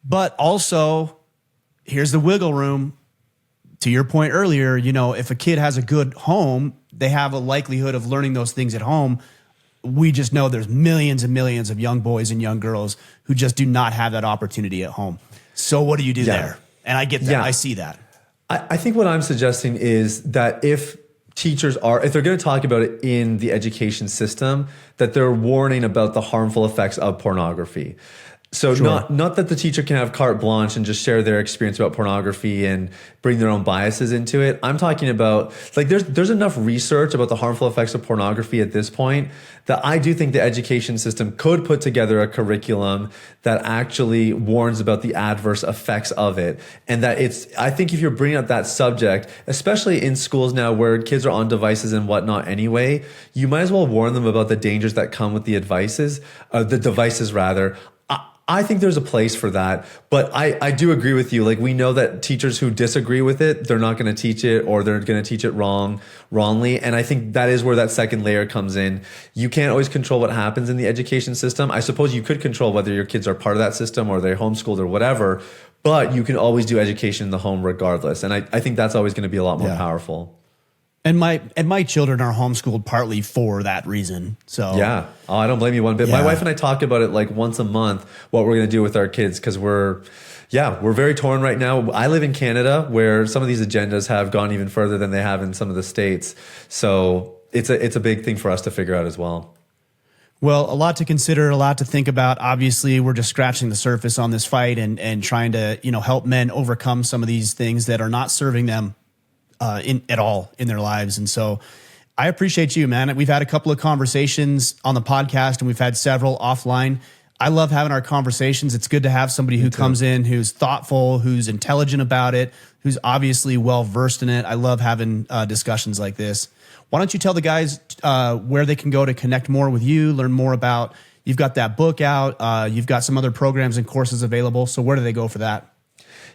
Speaker 2: But also, here's the wiggle room. To your point earlier, if a kid has a good home, they have a likelihood of learning those things at home. We just know there's millions and millions of young boys and young girls who just do not have that opportunity at home. So what do you do there? And I get that. I see that.
Speaker 1: I think what I'm suggesting is that if they're going to talk about it in the education system, that they're warning about the harmful effects of pornography. So not that the teacher can have carte blanche and just share their experience about pornography and bring their own biases into it. I'm talking about, like, there's enough research about the harmful effects of pornography at this point that I do think the education system could put together a curriculum that actually warns about the adverse effects of it. And that I think if you're bringing up that subject, especially in schools now where kids are on devices and whatnot anyway, you might as well warn them about the dangers that come with the devices rather. I think there's a place for that, but I do agree with you. Like, we know that teachers who disagree with it, they're not going to teach it, or they're going to teach it wrongly. And I think that is where that second layer comes in. You can't always control what happens in the education system. I suppose you could control whether your kids are part of that system or they're homeschooled or whatever, but you can always do education in the home regardless. And I think that's always going to be a lot more powerful.
Speaker 2: And my children are homeschooled partly for that reason. So
Speaker 1: I don't blame you one bit. My wife and I talk about it like once a month, what we're going to do with our kids, because we're very torn right now. I live in Canada, where some of these agendas have gone even further than they have in some of the states. So it's a big thing for us to figure out as well.
Speaker 2: Well, a lot to consider, a lot to think about. Obviously, we're just scratching the surface on this fight and trying to help men overcome some of these things that are not serving them at all in their lives. And so I appreciate you, man. We've had a couple of conversations on the podcast, and we've had several offline. I love having our conversations. It's good to have somebody who comes in, who's thoughtful, who's intelligent about it, who's obviously well-versed in it. I love having discussions like this. Why don't you tell the guys where they can go to connect more with you, learn more about, you've got that book out, you've got some other programs and courses available. So where do they go for that?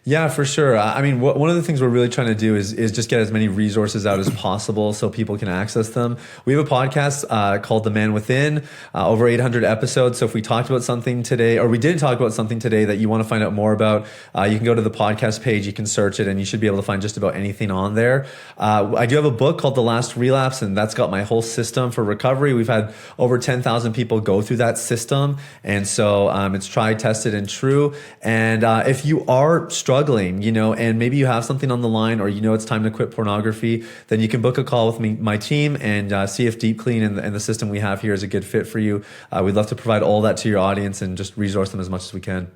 Speaker 1: Yeah, for sure. I mean, one of the things we're really trying to do is just get as many resources out as possible so people can access them. We have a podcast called The Man Within, over 800 episodes. So if we talked about something today, or we didn't talk about something today that you want to find out more about, you can go to the podcast page, you can search it, and you should be able to find just about anything on there. I do have a book called The Last Relapse, and that's got my whole system for recovery. We've had over 10,000 people go through that system. And so it's tried, tested, and true. And if you are struggling, and maybe you have something on the line, or it's time to quit pornography, then you can book a call with me, my team, and see if Deep Clean and the system we have here is a good fit for you. We'd love to provide all that to your audience and just resource them as much as we can.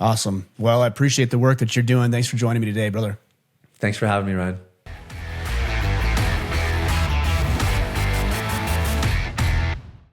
Speaker 2: Awesome. Well, I appreciate the work that you're doing. Thanks for joining me today, brother.
Speaker 1: Thanks for having me, Ryan.